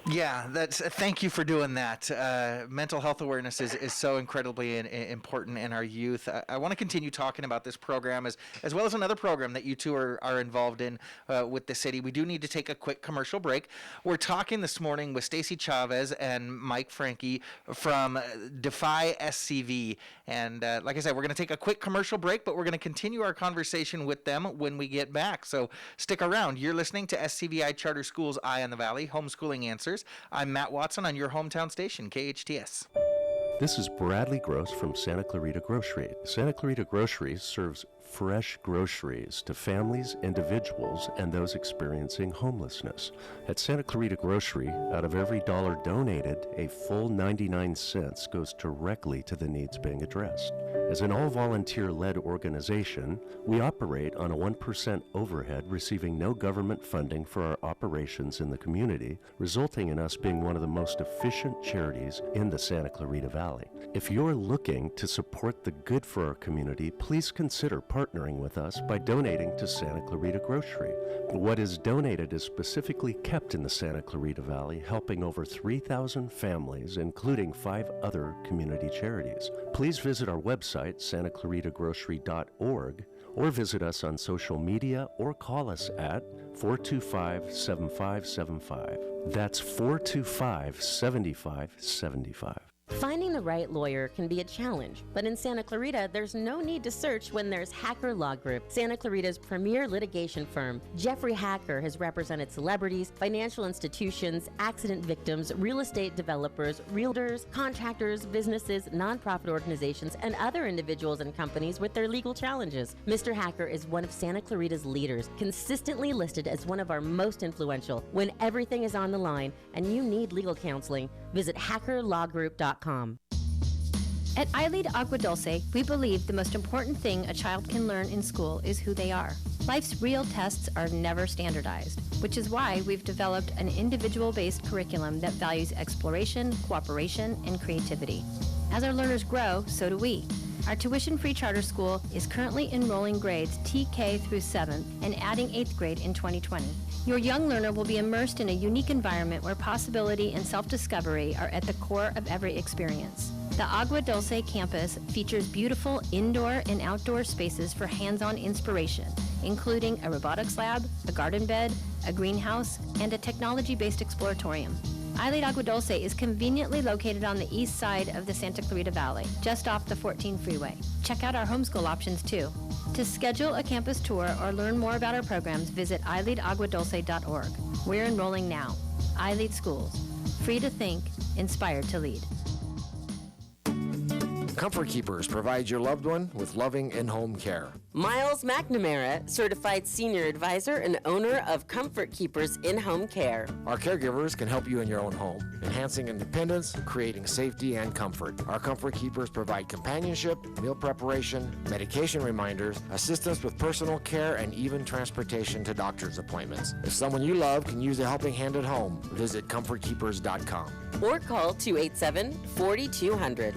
Yeah, thank you for doing that. Mental health awareness is so incredibly important in our youth. I want to continue talking about this program as well as another program that you two are involved in with the city. We do need to take a quick commercial break. We're talking this morning with Stacie Chavez and Mike Franke from Defy SCVi. And like I said, we're going to take a quick commercial break, but we're going to continue our conversation with them when we get back. So stick around. You're listening to SCVi Charter Schools Eye on the Valley, Homeschooling Answers. Answers. I'm Matt Watson on your hometown station, KHTS.
This is Bradley Gross from Santa Clarita Grocery. Santa Clarita Grocery serves fresh groceries to families, individuals, and those experiencing homelessness. At Santa Clarita Grocery, out of every dollar donated, a full 99 cents goes directly to the needs being addressed. As an all-volunteer-led organization, we operate on a 1% overhead, receiving no government funding for our operations in the community, resulting in us being one of the most efficient charities in the Santa Clarita Valley. If you're looking to support the good for our community, please consider partnering with us by donating to Santa Clarita Grocery. What is donated is specifically kept in the Santa Clarita Valley, helping over 3,000 families, including 5 other community charities. Please visit our website, santaclaritagrocery.org, or visit us on social media or call us at 425-7575. That's 425-7575.
Finding the right lawyer can be a challenge, but in Santa Clarita, there's no need to search when there's Hacker Law Group, Santa Clarita's premier litigation firm. Jeffrey Hacker has represented celebrities, financial institutions, accident victims, real estate developers, realtors, contractors, businesses, nonprofit organizations, and other individuals and companies with their legal challenges. Mr. Hacker is one of Santa Clarita's leaders, consistently listed as one of our most influential. When everything is on the line and you need legal counseling, visit hackerlawgroup.com.
At iLEAD Agua Dulce, we believe the most important thing a child can learn in school is who they are. Life's real tests are never standardized, which is why we've developed an individual-based curriculum that values exploration, cooperation, and creativity. As our learners grow, so do we. Our tuition-free charter school is currently enrolling grades TK through 7th and adding 8th grade in 2020. Your young learner will be immersed in a unique environment where possibility and self-discovery are at the core of every experience. The Agua Dulce campus features beautiful indoor and outdoor spaces for hands-on inspiration, including a robotics lab, a garden bed, a greenhouse, and a technology-based exploratorium. iLEAD Agua Dulce is conveniently located on the east side of the Santa Clarita Valley, just off the 14 freeway. Check out our homeschool options too. To schedule a campus tour or learn more about our programs, visit iLEADAguadulce.org. We're enrolling now. iLEAD Schools. Free to think, inspired to lead.
Comfort Keepers provides your loved one with loving in-home care.
Miles McNamara, certified senior advisor and owner of Comfort Keepers in-home care.
Our caregivers can help you in your own home, enhancing independence, creating safety and comfort. Our Comfort Keepers provide companionship, meal preparation, medication reminders, assistance with personal care, and even transportation to doctor's appointments. If someone you love can use a helping hand at home, visit comfortkeepers.com.
Or call 287-4200.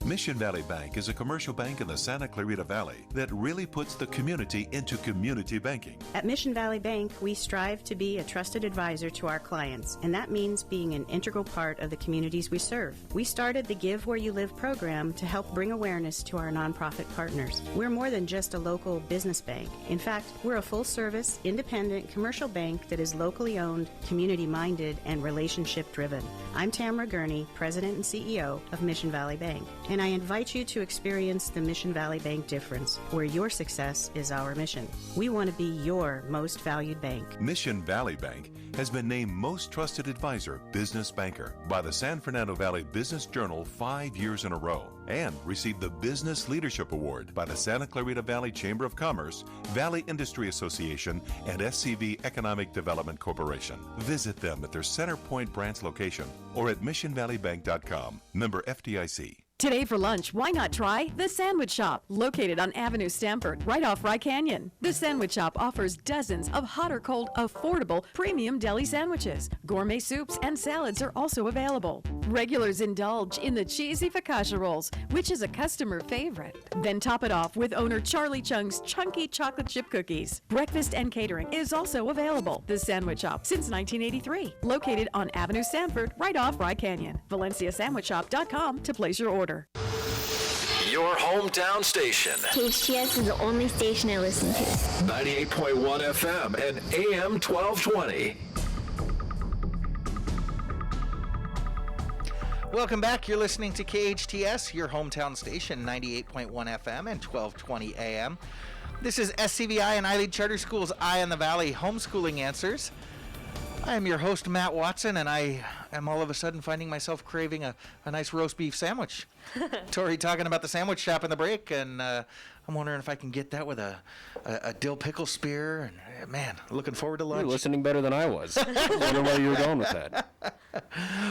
Mission Valley Bank is a commercial bank in the Santa Clarita Valley that really puts the community into community banking.
At Mission Valley Bank, we strive to be a trusted advisor to our clients, and that means being an integral part of the communities we serve. We started the Give Where You Live program to help bring awareness to our nonprofit partners. We're more than just a local business bank. In fact, we're a full-service, independent commercial bank that is locally owned, community-minded, and relationship-driven. I'm Tamara Gurney, President and CEO of Mission Valley Bank. And I invite you to experience the Mission Valley Bank difference, where your success is our mission. We want to be your most valued bank.
Mission Valley Bank has been named Most Trusted Advisor Business Banker by the San Fernando Valley Business Journal 5 years in a row, and received the Business Leadership Award by the Santa Clarita Valley Chamber of Commerce, Valley Industry Association, and SCVi Economic Development Corporation. Visit them at their Center Point branch location or at missionvalleybank.com. Member FDIC.
Today for lunch, why not try The Sandwich Shop, located on Avenue Stamford, right off Rye Canyon. The Sandwich Shop offers dozens of hot or cold, affordable, premium deli sandwiches. Gourmet soups and salads are also available. Regulars indulge in the cheesy focaccia rolls, which is a customer favorite. Then top it off with owner Charlie Chung's chunky chocolate chip cookies. Breakfast and catering is also available. The Sandwich Shop, since 1983, located on Avenue Stamford, right off Rye Canyon. ValenciaSandwichShop.com to place your order.
Your hometown station.
KHTS is the only station I listen to.
98.1 FM and AM 1220.
Welcome back. You're listening to KHTS, your hometown station, 98.1 FM and 1220 AM. This is SCVi and iLEAD Charter Schools Eye on the Valley Homeschooling Answers. I am your host, Matt Watson, and I am all of a sudden finding myself craving a nice roast beef sandwich. Tori talking about the sandwich shop in the break, and I'm wondering if I can get that with a dill pickle spear. And man, looking forward to lunch.
You're listening better than I was. I was wondering where you were going with that.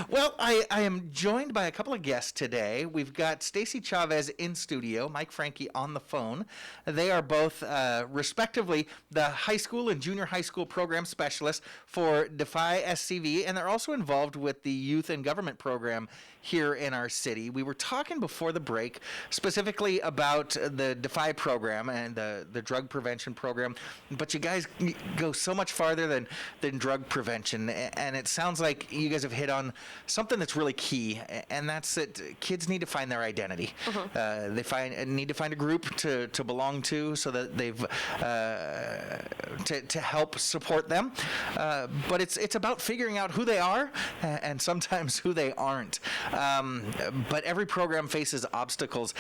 Well, I am joined by a couple of guests today. We've got Stacie Chavez in studio, Mike Franke on the phone. They are both, respectively, the high school and junior high school program specialists for Defy SCVi, and they're also involved with the youth and government program here in our city. We were talking before the break specifically about the Defy program and the drug prevention program, but you guys go so much farther than drug prevention, and it sounds like you guys have hit on something that's really key, and that's that kids need to find their identity. They need to find a group to belong to, so that they've to help support them. But it's about figuring out who they are and sometimes who they aren't. But every program faces obstacles.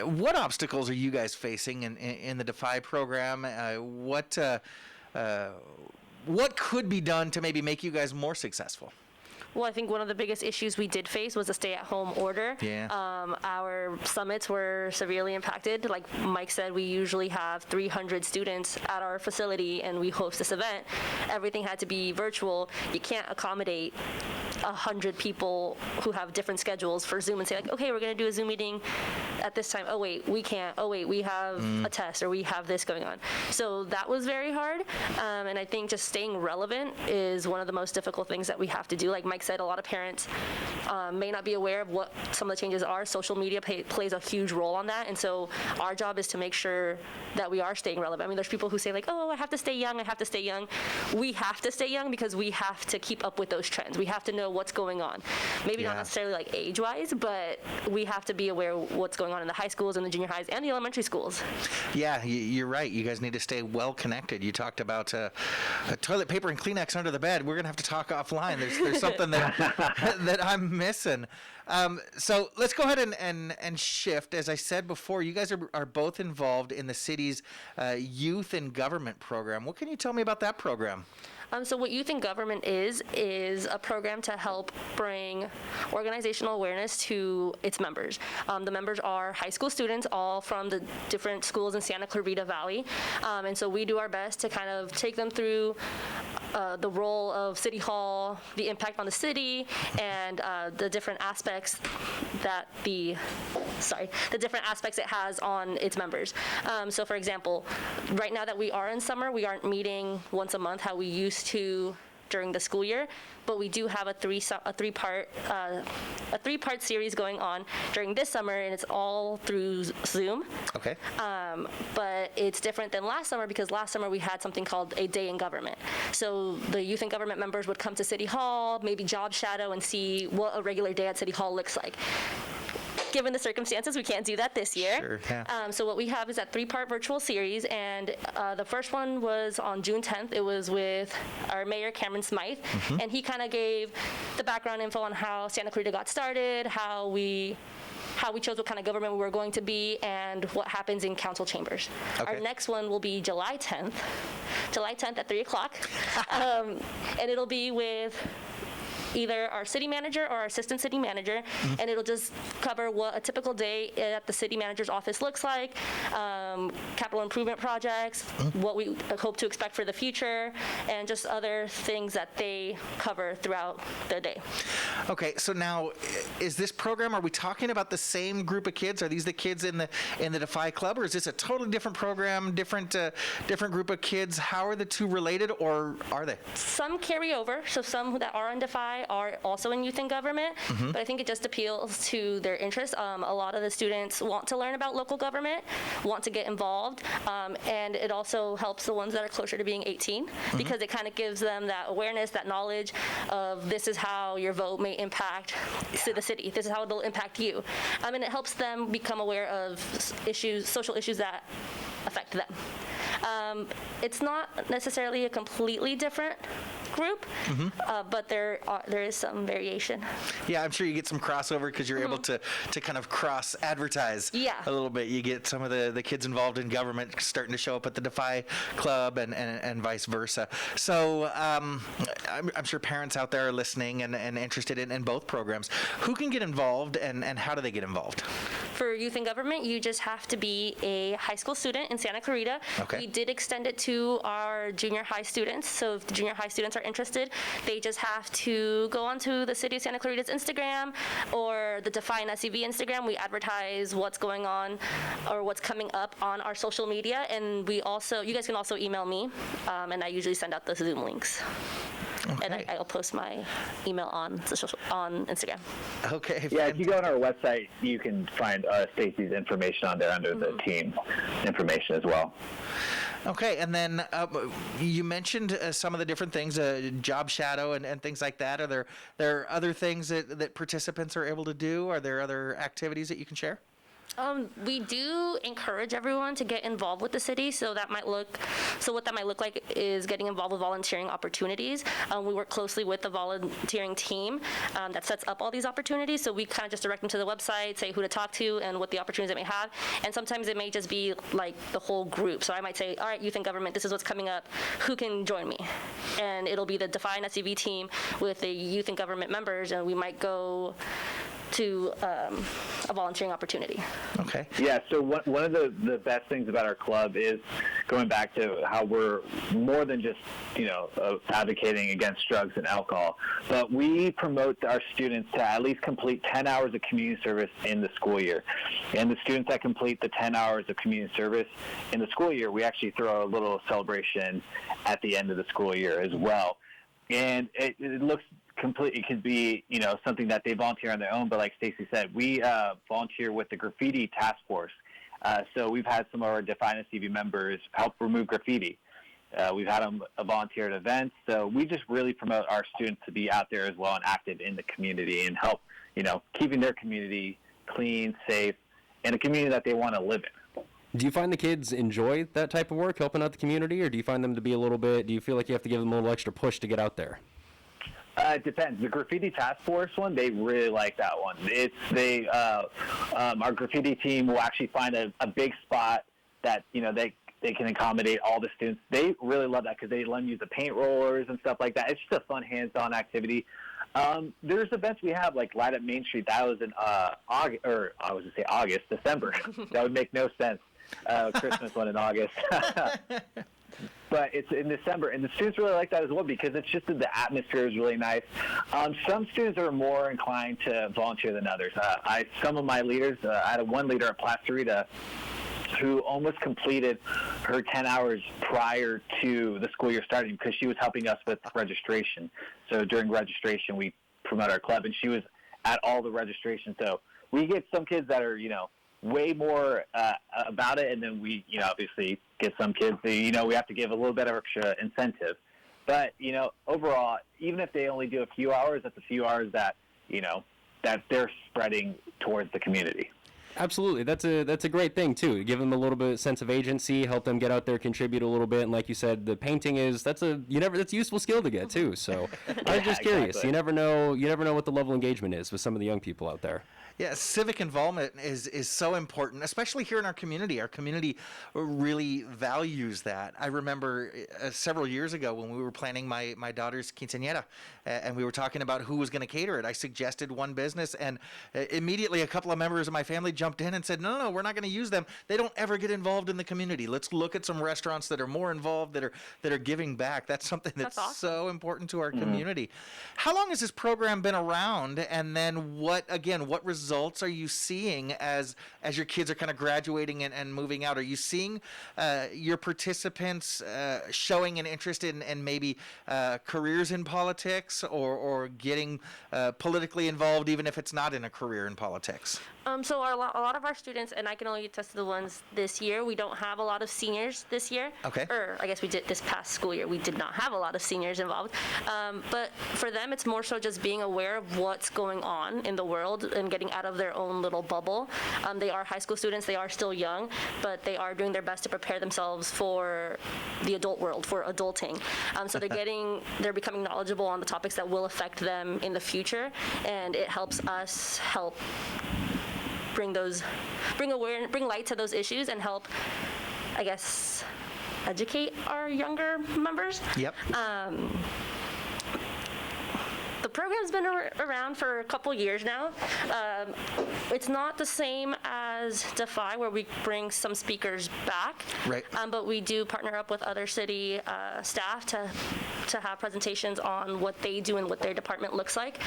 What obstacles are you guys facing in the Defy program? What could be done to maybe make you guys more successful?
Well, I think one of the biggest issues we did face was the stay-at-home order.
Yeah.
Our summits were severely impacted. Like Mike said, we usually have 300 students at our facility, and we host this event. Everything had to be virtual. You can't accommodate 100 people who have different schedules for Zoom and say, like, okay, we're going to do a Zoom meeting at this time. Oh, wait, we can't. Oh, wait, we have a test, or we have this going on. So that was very hard. And I think just staying relevant is one of the most difficult things that we have to do. Like Mike said, a lot of parents may not be aware of what some of the changes are. Social media plays a huge role on that, and so our job is to make sure that we are staying relevant. I mean, there's people who say, like, oh, I have to stay young, I have to stay young. We have to stay young because we have to keep up with those trends. We have to know what's going on. Maybe not necessarily like age-wise, but we have to be aware of what's going on in the high schools and the junior highs and the elementary schools.
Yeah, you're right. You guys need to stay well connected. You talked about toilet paper and Kleenex under the bed. We're going to have to talk offline. There's something that I'm missing. So let's go ahead and shift. As I said before, you guys are both involved in the city's youth and government program. What can you tell me about that program?
So what Youth in Government is a program to help bring organizational awareness to its members. The members are high school students, all from the different schools in Santa Clarita Valley. And so we do our best to kind of take them through the role of City Hall, the impact on the city, and the different aspects that the different aspects it has on its members. So for example, right now that we are in summer, we aren't meeting once a month how we used to during the school year, but we do have a three-part series going on during this summer, and it's all through Zoom.
Okay.
But it's different than last summer because last summer we had something called a day in government. So the youth and government members would come to City Hall, maybe job shadow, and see what a regular day at City Hall looks like. Given the circumstances, we can't do that this year.
Sure, yeah.
So what we have is that three-part virtual series, and the first one was on June 10th. It was with our Mayor Smyth, and he kind of gave the background info on how Santa Clarita got started, how we chose what kind of government we were going to be, and what happens in council chambers.
Okay.
Our next one will be July 10th at 3 o'clock, and it'll be with either our city manager or our assistant city manager, and it'll just cover what a typical day at the city manager's office looks like, capital improvement projects, what we hope to expect for the future, and just other things that they cover throughout their day.
Okay, so now, is this program, are we talking about the same group of kids? Are these the kids in the Defy Club, or is this a totally different program, different group of kids? How are the two related, or are they?
Some carry over, so some that are on Defy are also in youth and government, but I think it just appeals to their interests. A lot of the students want to learn about local government, want to get involved, and it also helps the ones that are closer to being 18 because it kind of gives them that awareness, that knowledge of this is how your vote may impact the city, this is how it'll impact you. And it helps them become aware of social issues that affect them. It's not necessarily a completely different group, but there is some variation.
Yeah, I'm sure you get some crossover because you're able to kind of cross advertise a little bit. You get some of the kids involved in government starting to show up at the Defy Club and vice versa. So I'm sure parents out there are listening and interested in both programs. Who can get involved and how do they get involved?
For youth in government, you just have to be a high school student in Santa Clarita.
Okay.
We did extend it to our junior high students. So if the junior high students are interested, they just have to go onto the City of Santa Clarita's Instagram or the Defy and SCVi Instagram. We advertise what's going on or what's coming up on our social media. And you guys can also email me, and I usually send out the Zoom links.
Okay.
And I'll post my email on Instagram.
Okay.
Yeah, if you go on our website, you can find Stacie's information on there under the team information as well.
Okay, and then you mentioned some of the different things, job shadow and things like that. Are there other things that participants are able to do? Are there other activities that you can share?
We do encourage everyone to get involved with the city. So what that might look like is getting involved with volunteering opportunities. We work closely with the volunteering team that sets up all these opportunities. So we kind of just direct them to the website, say who to talk to and what the opportunities they may have. And sometimes it may just be like the whole group. So I might say, all right, youth in government, this is what's coming up. Who can join me? And it'll be the Defy and SCVi team with the youth in government members, and we might go to a volunteering opportunity.
Okay.
Yeah, so one of the best things about our club is going back to how we're more than just, advocating against drugs and alcohol, but we promote our students to at least complete 10 hours of community service in the school year. And the students that complete the 10 hours of community service in the school year, we actually throw a little celebration at the end of the school year as well. And it looks complete. It could be, something that they volunteer on their own. But like Stacie said, we volunteer with the graffiti task force. So we've had some of our Defy and SCVi members help remove graffiti. We've had them volunteer at events. So we just really promote our students to be out there as well and active in the community and help, keeping their community clean, safe, and a community that they want to live in.
Do you find the kids enjoy that type of work, helping out the community, or do you find them to be do you feel like you have to give them a little extra push to get out there?
It depends. The graffiti task force one, they really like that one. Our graffiti team will actually find a big spot that, they can accommodate all the students. They really love that because they let them use the paint rollers and stuff like that. It's just a fun hands-on activity. There's events we have like Light Up Main Street. That was in December. That would make no sense. Christmas one in August. But it's in December, and the students really like that as well because it's just the atmosphere is really nice. Some students are more inclined to volunteer than others. Some of my leaders, I had one leader at Placerita who almost completed her 10 hours prior to the school year starting because she was helping us with registration. So during registration, we promote our club, and she was at all the registration. So we get some kids that are, way more about it, and then we, obviously get some kids that, we have to give a little bit of extra incentive. But, overall, even if they only do a few hours, that's a few hours that, that they're spreading towards the community.
Absolutely. That's a great thing too. Give them a little bit of sense of agency, help them get out there, contribute a little bit. And like you said, the painting that's a useful skill to get too. So I'm just curious.
Exactly.
You never know what the level of engagement is with some of the young people out there.
Yeah, civic involvement is so important, especially here in our community. Our community really values that. I remember several years ago when we were planning my daughter's quinceañera, and we were talking about who was going to cater it. I suggested one business, and immediately a couple of members of my family jumped in and said, no, we're not going to use them. They don't ever get involved in the community. Let's look at some restaurants that are more involved, that are giving back. That's something that's
awesome.
So important to our community. How long has this program been around, and then what results are you seeing as your kids are kind of graduating and moving out? Are you seeing your participants showing an interest in maybe careers in politics or getting politically involved, even if it's not in a career in politics?
So a lot of our students, and I can only attest to the ones this year, we don't have a lot of seniors this year.
Okay.
Or I guess we did this past school year. We did not have a lot of seniors involved. But for them, it's more so just being aware of what's going on in the world and getting out of their own little bubble. They are high school students. They are still young, but they are doing their best to prepare themselves for the adult world, for adulting. So they're becoming knowledgeable on the topics that will affect them in the future, and it helps us help bring light to those issues and help, I guess, educate our younger members.
Yep.
The program's been around for a couple years now. It's not the same as Defy, where we bring some speakers back.
Right.
But we do partner up with other city staff to have presentations on what they do and what their department looks like.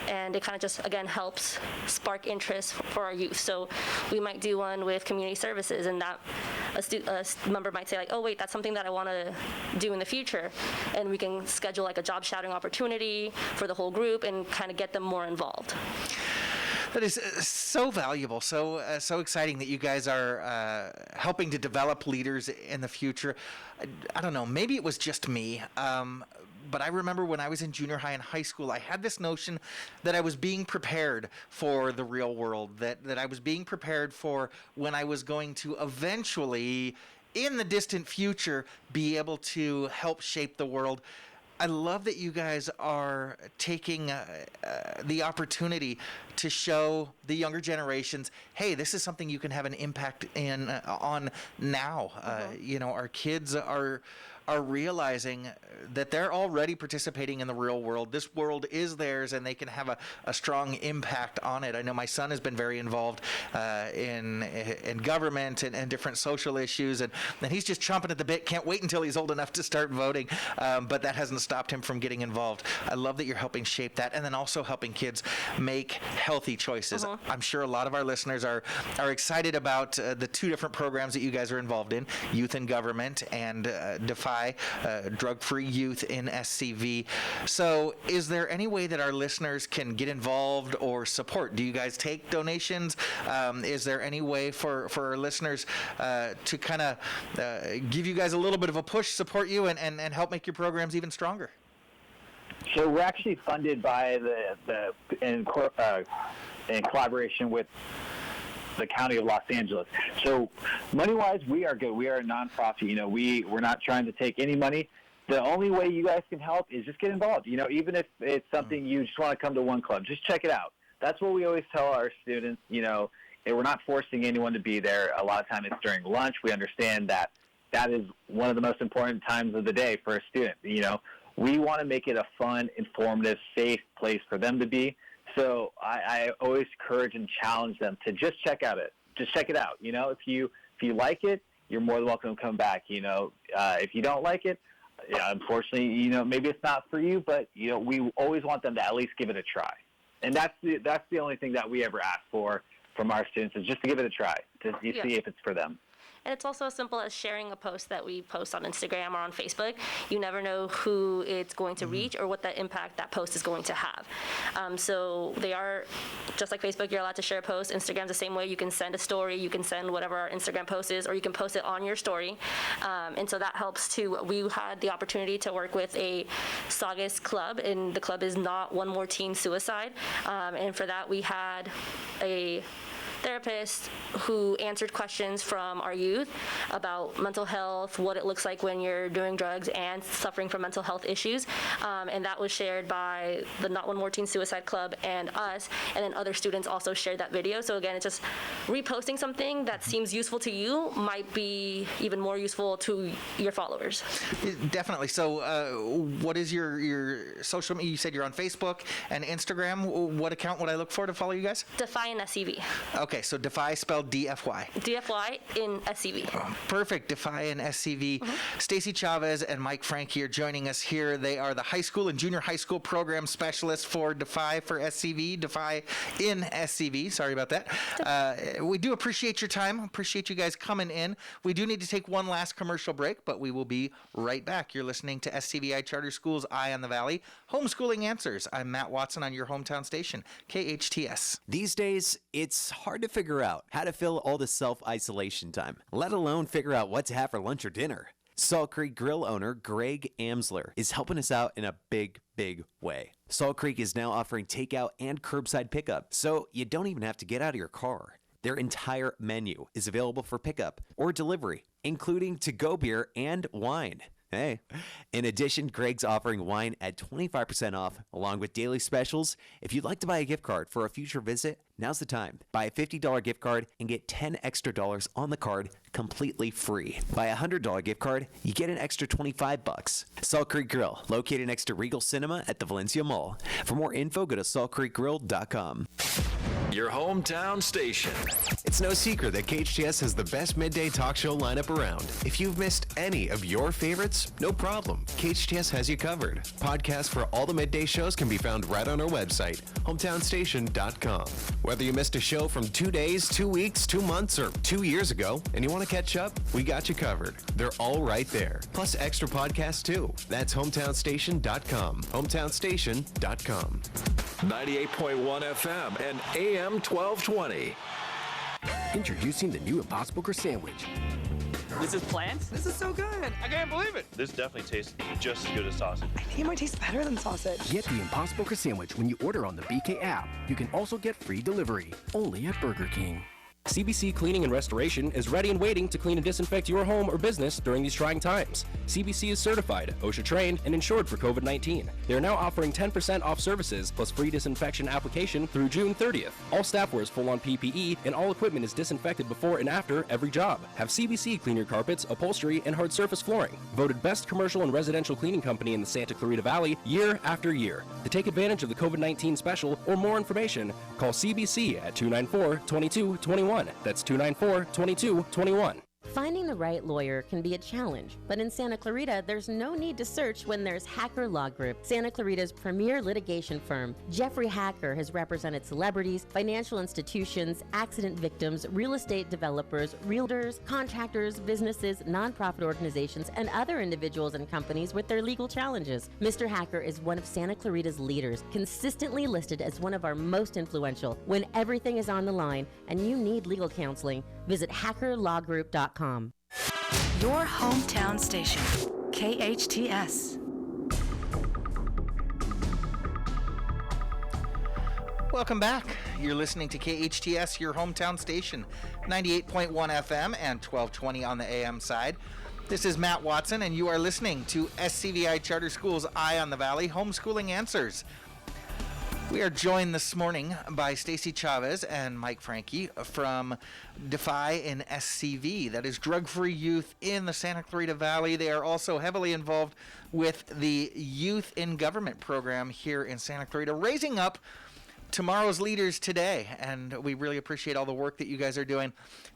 And it kind of just, again, helps spark interest for our youth. So we might do one with community services, and that a member might say, like, oh, wait, that's something that I want to do in the future. And we can schedule like a job shadowing opportunity for the whole group and kind of get them more involved.
That is so valuable, so exciting that you guys are helping to develop leaders in the future. I don't know, maybe it was just me, but I remember when I was in junior high and high school, I had this notion that I was being prepared for the real world, that I was being prepared for when I was going to eventually, in the distant future, be able to help shape the world. I love that you guys are taking the opportunity to show the younger generations, hey, this is something you can have an impact on now. Our kids are realizing that they're already participating in the real world. This world is theirs, and they can have a strong impact on it. I know my son has been very involved in government and different social issues, and he's just chomping at the bit. Can't wait until he's old enough to start voting, but that hasn't stopped him from getting involved. I love that you're helping shape that, and then also helping kids make healthy choices. I'm sure a lot of our listeners are excited about the two different programs that you guys are involved in, Youth in Government and Defy, drug-free youth in SCVi. So is there any way that our listeners can get involved or support? Do you guys take donations? Is there any way for our listeners to kind of give you guys a little bit of a push, support you, and help make your programs even stronger?
So we're actually funded by in collaboration with the County of Los Angeles. So money-wise, we are good. We are a nonprofit. We're not trying to take any money. The only way you guys can help is just get involved. Even if it's something you just want to come to one club, just check it out. That's what we always tell our students. We're not forcing anyone to be there. A lot of time it's during lunch. We understand that is one of the most important times of the day for a student. We want to make it a fun, informative, safe place for them to be. So I always encourage and challenge them to just check it out. If you like it, you're more than welcome to come back. If you don't like it, unfortunately, maybe it's not for you. But we always want them to at least give it a try. And that's the only thing that we ever ask for from our students, is just to give it a try to see if it's for them.
And it's also as simple as sharing a post that we post on Instagram or on Facebook. You never know who it's going to reach or what the impact that post is going to have. So they are, just like Facebook, you're allowed to share a post. Instagram's the same way. You can send a story. You can send whatever our Instagram post is, or you can post it on your story. And so that helps too. We had the opportunity to work with a Saugus club, and the club is Not One More Teen Suicide. And for that, we had a therapist who answered questions from our youth about mental health, what it looks like when you're doing drugs and suffering from mental health issues. And that was shared by the Not One More Teen Suicide Club and us, and then other students also shared that video. So again, it's just reposting something that seems useful to you might be even more useful to your followers.
Definitely. So what is your social media? You said you're on Facebook and Instagram. What account would I look for to follow you guys?
Defy and SCVi.
Okay, so Defy spelled DFY.
DFY in SCVi.
Perfect. Defy and SCVi. Stacie Chavez and Mike Franke are joining us here. They are the high school and junior high school program specialists for Defy for SCVi. Defy in SCVi. Sorry about that. We do appreciate your time. Appreciate you guys coming in. We do need to take one last commercial break, but we will be right back. You're listening to SCVi Charter Schools Eye on the Valley. Homeschooling Answers. I'm Matt Watson on your hometown station, KHTS.
These days, it's hard hard to figure out how to fill all the self-isolation time, let alone figure out what to have for lunch or dinner. Salt Creek Grill owner Greg Amsler is helping us out in a big way. Salt Creek is now offering takeout and curbside pickup, so you don't even have to get out of your car. Their entire menu is available for pickup or delivery, including to-go beer and wine. Hey. In addition, Greg's offering wine at 25% off, along with daily specials. If you'd like to buy a gift card for a future visit, now's the time. Buy a $50 gift card and get $10 extra on the card completely free. Buy a $100 gift card, you get an extra $25. Salt Creek Grill, located next to Regal Cinema at the Valencia Mall. For more info, go to saltcreekgrill.com.
Your hometown station.
It's no secret that KHTS has the best midday talk show lineup around. If you've missed any of your favorites, no problem. KHTS has you covered. Podcasts for all the midday shows can be found right on our website, hometownstation.com. Whether you missed a show from 2 days, 2 weeks, 2 months, or 2 years ago, and you want to catch up, we got you covered. They're all right there. Plus extra podcasts too. That's hometownstation.com. hometownstation.com.
98.1 FM and AM 1220.
Introducing the new Impossible Crust Sandwich.
This is plants?
This is so good. I can't believe it.
This definitely tastes just as good as sausage.
I think it might taste better than sausage.
Get the Impossible Crust Sandwich when you order on the BK app. You can also get free delivery, only at Burger King.
CBC Cleaning and Restoration is ready and waiting to clean and disinfect your home or business during these trying times. CBC is certified, OSHA trained, and insured for COVID-19. They are now offering 10% off services plus free disinfection application through June 30th. All staff wears full-on PPE, and all equipment is disinfected before and after every job. Have CBC clean your carpets, upholstery, and hard surface flooring. Voted best commercial and residential cleaning company in the Santa Clarita Valley year after year. To take advantage of the COVID-19 special or more information, call CBC at 294-2221. That's 294-2221.
Finding the right lawyer can be a challenge, but in Santa Clarita, there's no need to search when there's Hacker Law Group, Santa Clarita's premier litigation firm. Jeffrey Hacker has represented celebrities, financial institutions, accident victims, real estate developers, realtors, contractors, businesses, nonprofit organizations, and other individuals and companies with their legal challenges. Mr. Hacker is one of Santa Clarita's leaders, consistently listed as one of our most influential. When everything is on the line and you need legal counseling, visit hackerlawgroup.com.
Your hometown station, KHTS.
Welcome back. You're listening to KHTS, your hometown station, 98.1 FM and 1220 on the AM side. This is Matt Watson, and you are listening to SCVi Charter Schools Eye on the Valley Homeschooling Answers. We are joined this morning by Stacie Chavez and Mike Franke from Defy in SCVi, that is drug-free youth in the Santa Clarita Valley. They are also heavily involved with the Youth in Government program here in Santa Clarita, raising up tomorrow's leaders today, and we really appreciate all the work that you guys are doing.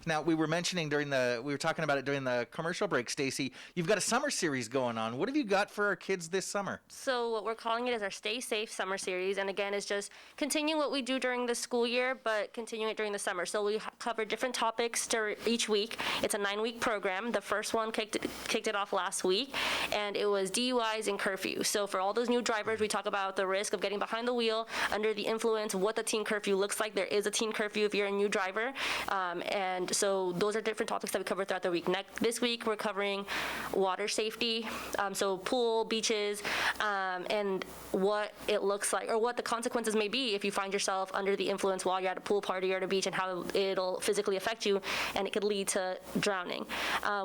Now, we were talking about it during the commercial break, Stacie. You've got a summer series going on. What have you got for our kids this summer?
So what we're calling it is our Stay Safe Summer Series, and again, it's just continuing what we do during the school year, but continuing it during the summer. So we cover different topics each week. It's a 9-week program. The first one kicked it off last week, and it was DUIs and curfew. So for all those new drivers, we talk about the risk of getting behind the wheel under the influence, what the teen curfew looks like. There is a teen curfew if you're a new driver, and so those are different topics that we cover throughout the week. This week we're covering water safety, so pool, beaches, and what it looks like, or what the consequences may be if you find yourself under the influence while you're at a pool party or at a beach, and how it'll physically affect you, and it could lead to drowning.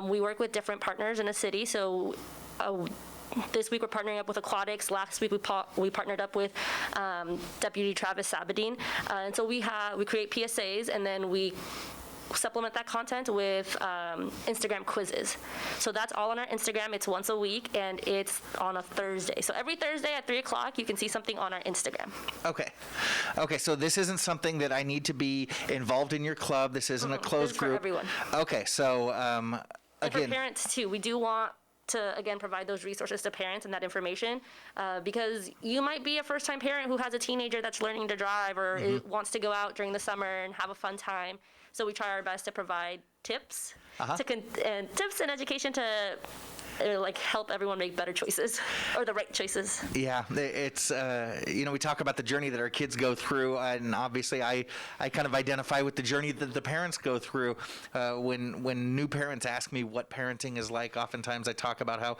We work with different partners in the city, so this week we're partnering up with Aquatics. Last week we partnered up with Deputy Travis Sabadine, and so we create PSAs, and then we supplement that content with Instagram quizzes. So that's all on our Instagram. It's once a week, and it's on a Thursday. So every Thursday at 3 o'clock, you can see something on our Instagram.
Okay, so this isn't something that I need to be involved in your club. This isn't a closed group.
For everyone.
Okay, so
and for parents too, we do want to, again, provide those resources to parents and that information, because you might be a first-time parent who has a teenager that's learning to drive or wants to go out during the summer and have a fun time. So we try our best to provide tips, tips and education to like help everyone make better choices or the right choices.
Yeah, it's we talk about the journey that our kids go through, and obviously I kind of identify with the journey that the parents go through. When new parents ask me what parenting is like, oftentimes I talk about how,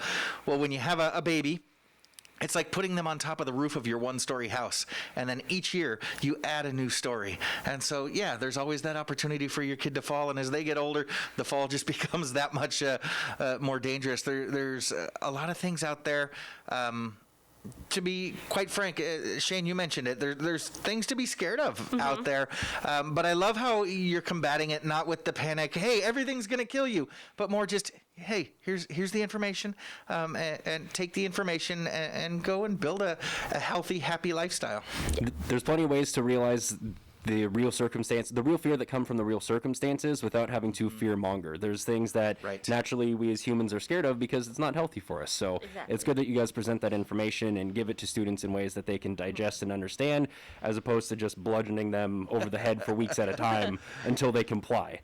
well, when you have a baby, it's like putting them on top of the roof of your one-story house, and then each year you add a new story. And so, yeah, there's always that opportunity for your kid to fall, and as they get older, the fall just becomes that much more dangerous. There's a lot of things out there. To be quite frank, Shane, you mentioned it. There's things to be scared of out there, but I love how you're combating it, not with the panic, hey, everything's going to kill you, but more just, hey, here's the information, and take the information and go and build a healthy, happy lifestyle.
There's plenty of ways to realize the real circumstance, the real fear that come from the real circumstances without having to fear monger. There's things that naturally we as humans are scared of because it's not healthy for us. So it's good that you guys present that information and give it to students in ways that they can digest and understand, as opposed to just bludgeoning them over the head for weeks at a time until they comply.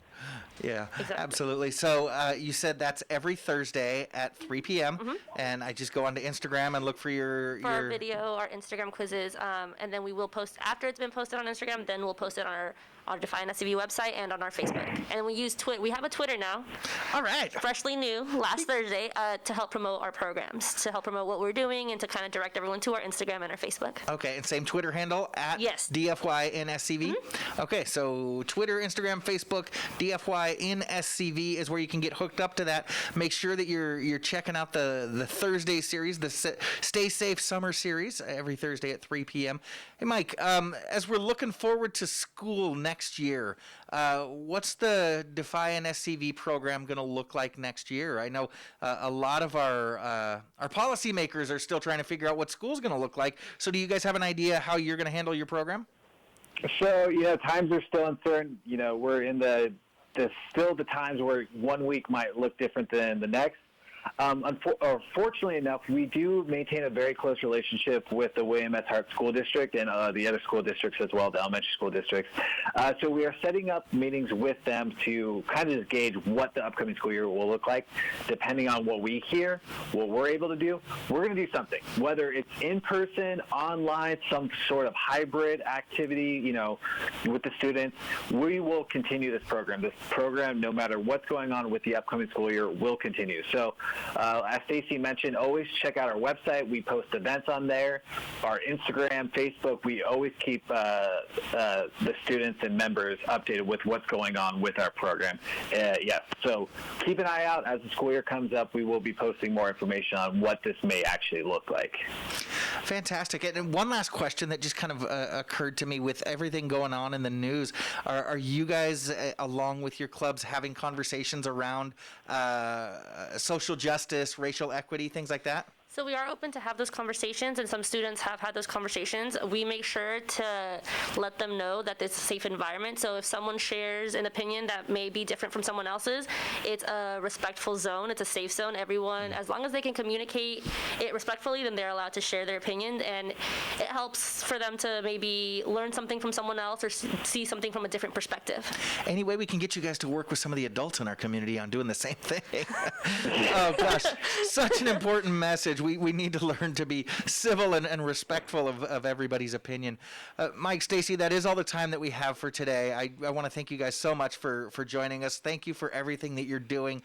Yeah, absolutely. So you said that's every Thursday at 3 p.m. And I just go onto Instagram and look for your
our video, our Instagram quizzes, and then we will post after it's been posted on Instagram. Then we'll post it on our Defy an SCV website and on our Facebook. And we use Twitter. We have a Twitter now.
All right.
Freshly new, last Thursday, to help promote our programs, to help promote what we're doing, and to kind of direct everyone to our Instagram and our Facebook.
Okay, and same Twitter handle at DFY in SCV. Okay, so Twitter, Instagram, Facebook, DFY in SCV is where you can get hooked up to that. Make sure that you're checking out the Thursday series, the Stay Safe Summer Series, every Thursday at 3 p.m. Hey, Mike, as we're looking forward to school next year, what's the Defy an SCV program going to look like next year? I know a lot of our policymakers are still trying to figure out what school's going to look like. So do you guys have an idea how you're going to handle your program?
So, times are still uncertain. We're in the times where one week might look different than the next. Fortunately enough, we do maintain a very close relationship with the William S. Hart School District and the other school districts as well, the elementary school districts. So we are setting up meetings with them to kind of just gauge what the upcoming school year will look like. Depending on what we hear, what we're able to do, we're going to do something. Whether it's in person, online, some sort of hybrid activity, with the students, we will continue this program. This program, no matter what's going on with the upcoming school year, will continue. So as Stacie mentioned, always check out our website. We post events on there. Our Instagram, Facebook, we always keep the students and members updated with what's going on with our program. So keep an eye out. As the school year comes up, we will be posting more information on what this may actually look like.
Fantastic. And one last question that just kind of occurred to me with everything going on in the news. Are you guys, along with your clubs, having conversations around social justice, racial equity, things like that?
So we are open to have those conversations, and some students have had those conversations. We make sure to let them know that it's a safe environment. So if someone shares an opinion that may be different from someone else's, it's a respectful zone. It's a safe zone. Everyone, as long as they can communicate it respectfully, then they're allowed to share their opinion. And it helps for them to maybe learn something from someone else or see something from a different perspective.
Any way we can get you guys to work with some of the adults in our community on doing the same thing? Oh, gosh. Such an important message. We need to learn to be civil and respectful of everybody's opinion. Mike, Stacie, that is all the time that we have for today. I want to thank you guys so much for joining us. Thank you for everything that you're doing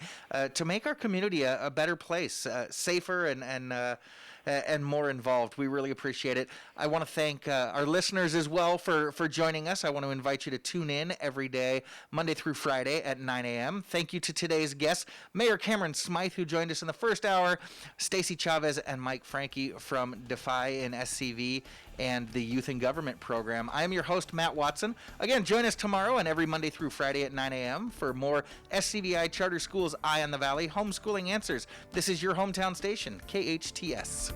to make our community a better place, safer and more involved. We really appreciate it. I want to thank our listeners as well for joining us. I want to invite you to tune in every day, Monday through Friday at 9 a.m. Thank you to today's guests, Mayor Cameron Smyth, who joined us in the first hour, Stacie Chavez and Mike Franke from Defy in SCV and the Youth in Government program. I am your host, Matt Watson. Again, join us tomorrow and every Monday through Friday at 9 a.m. for more SCVi Charter Schools Eye on the Valley Homeschooling Answers. This is your hometown station, KHTS.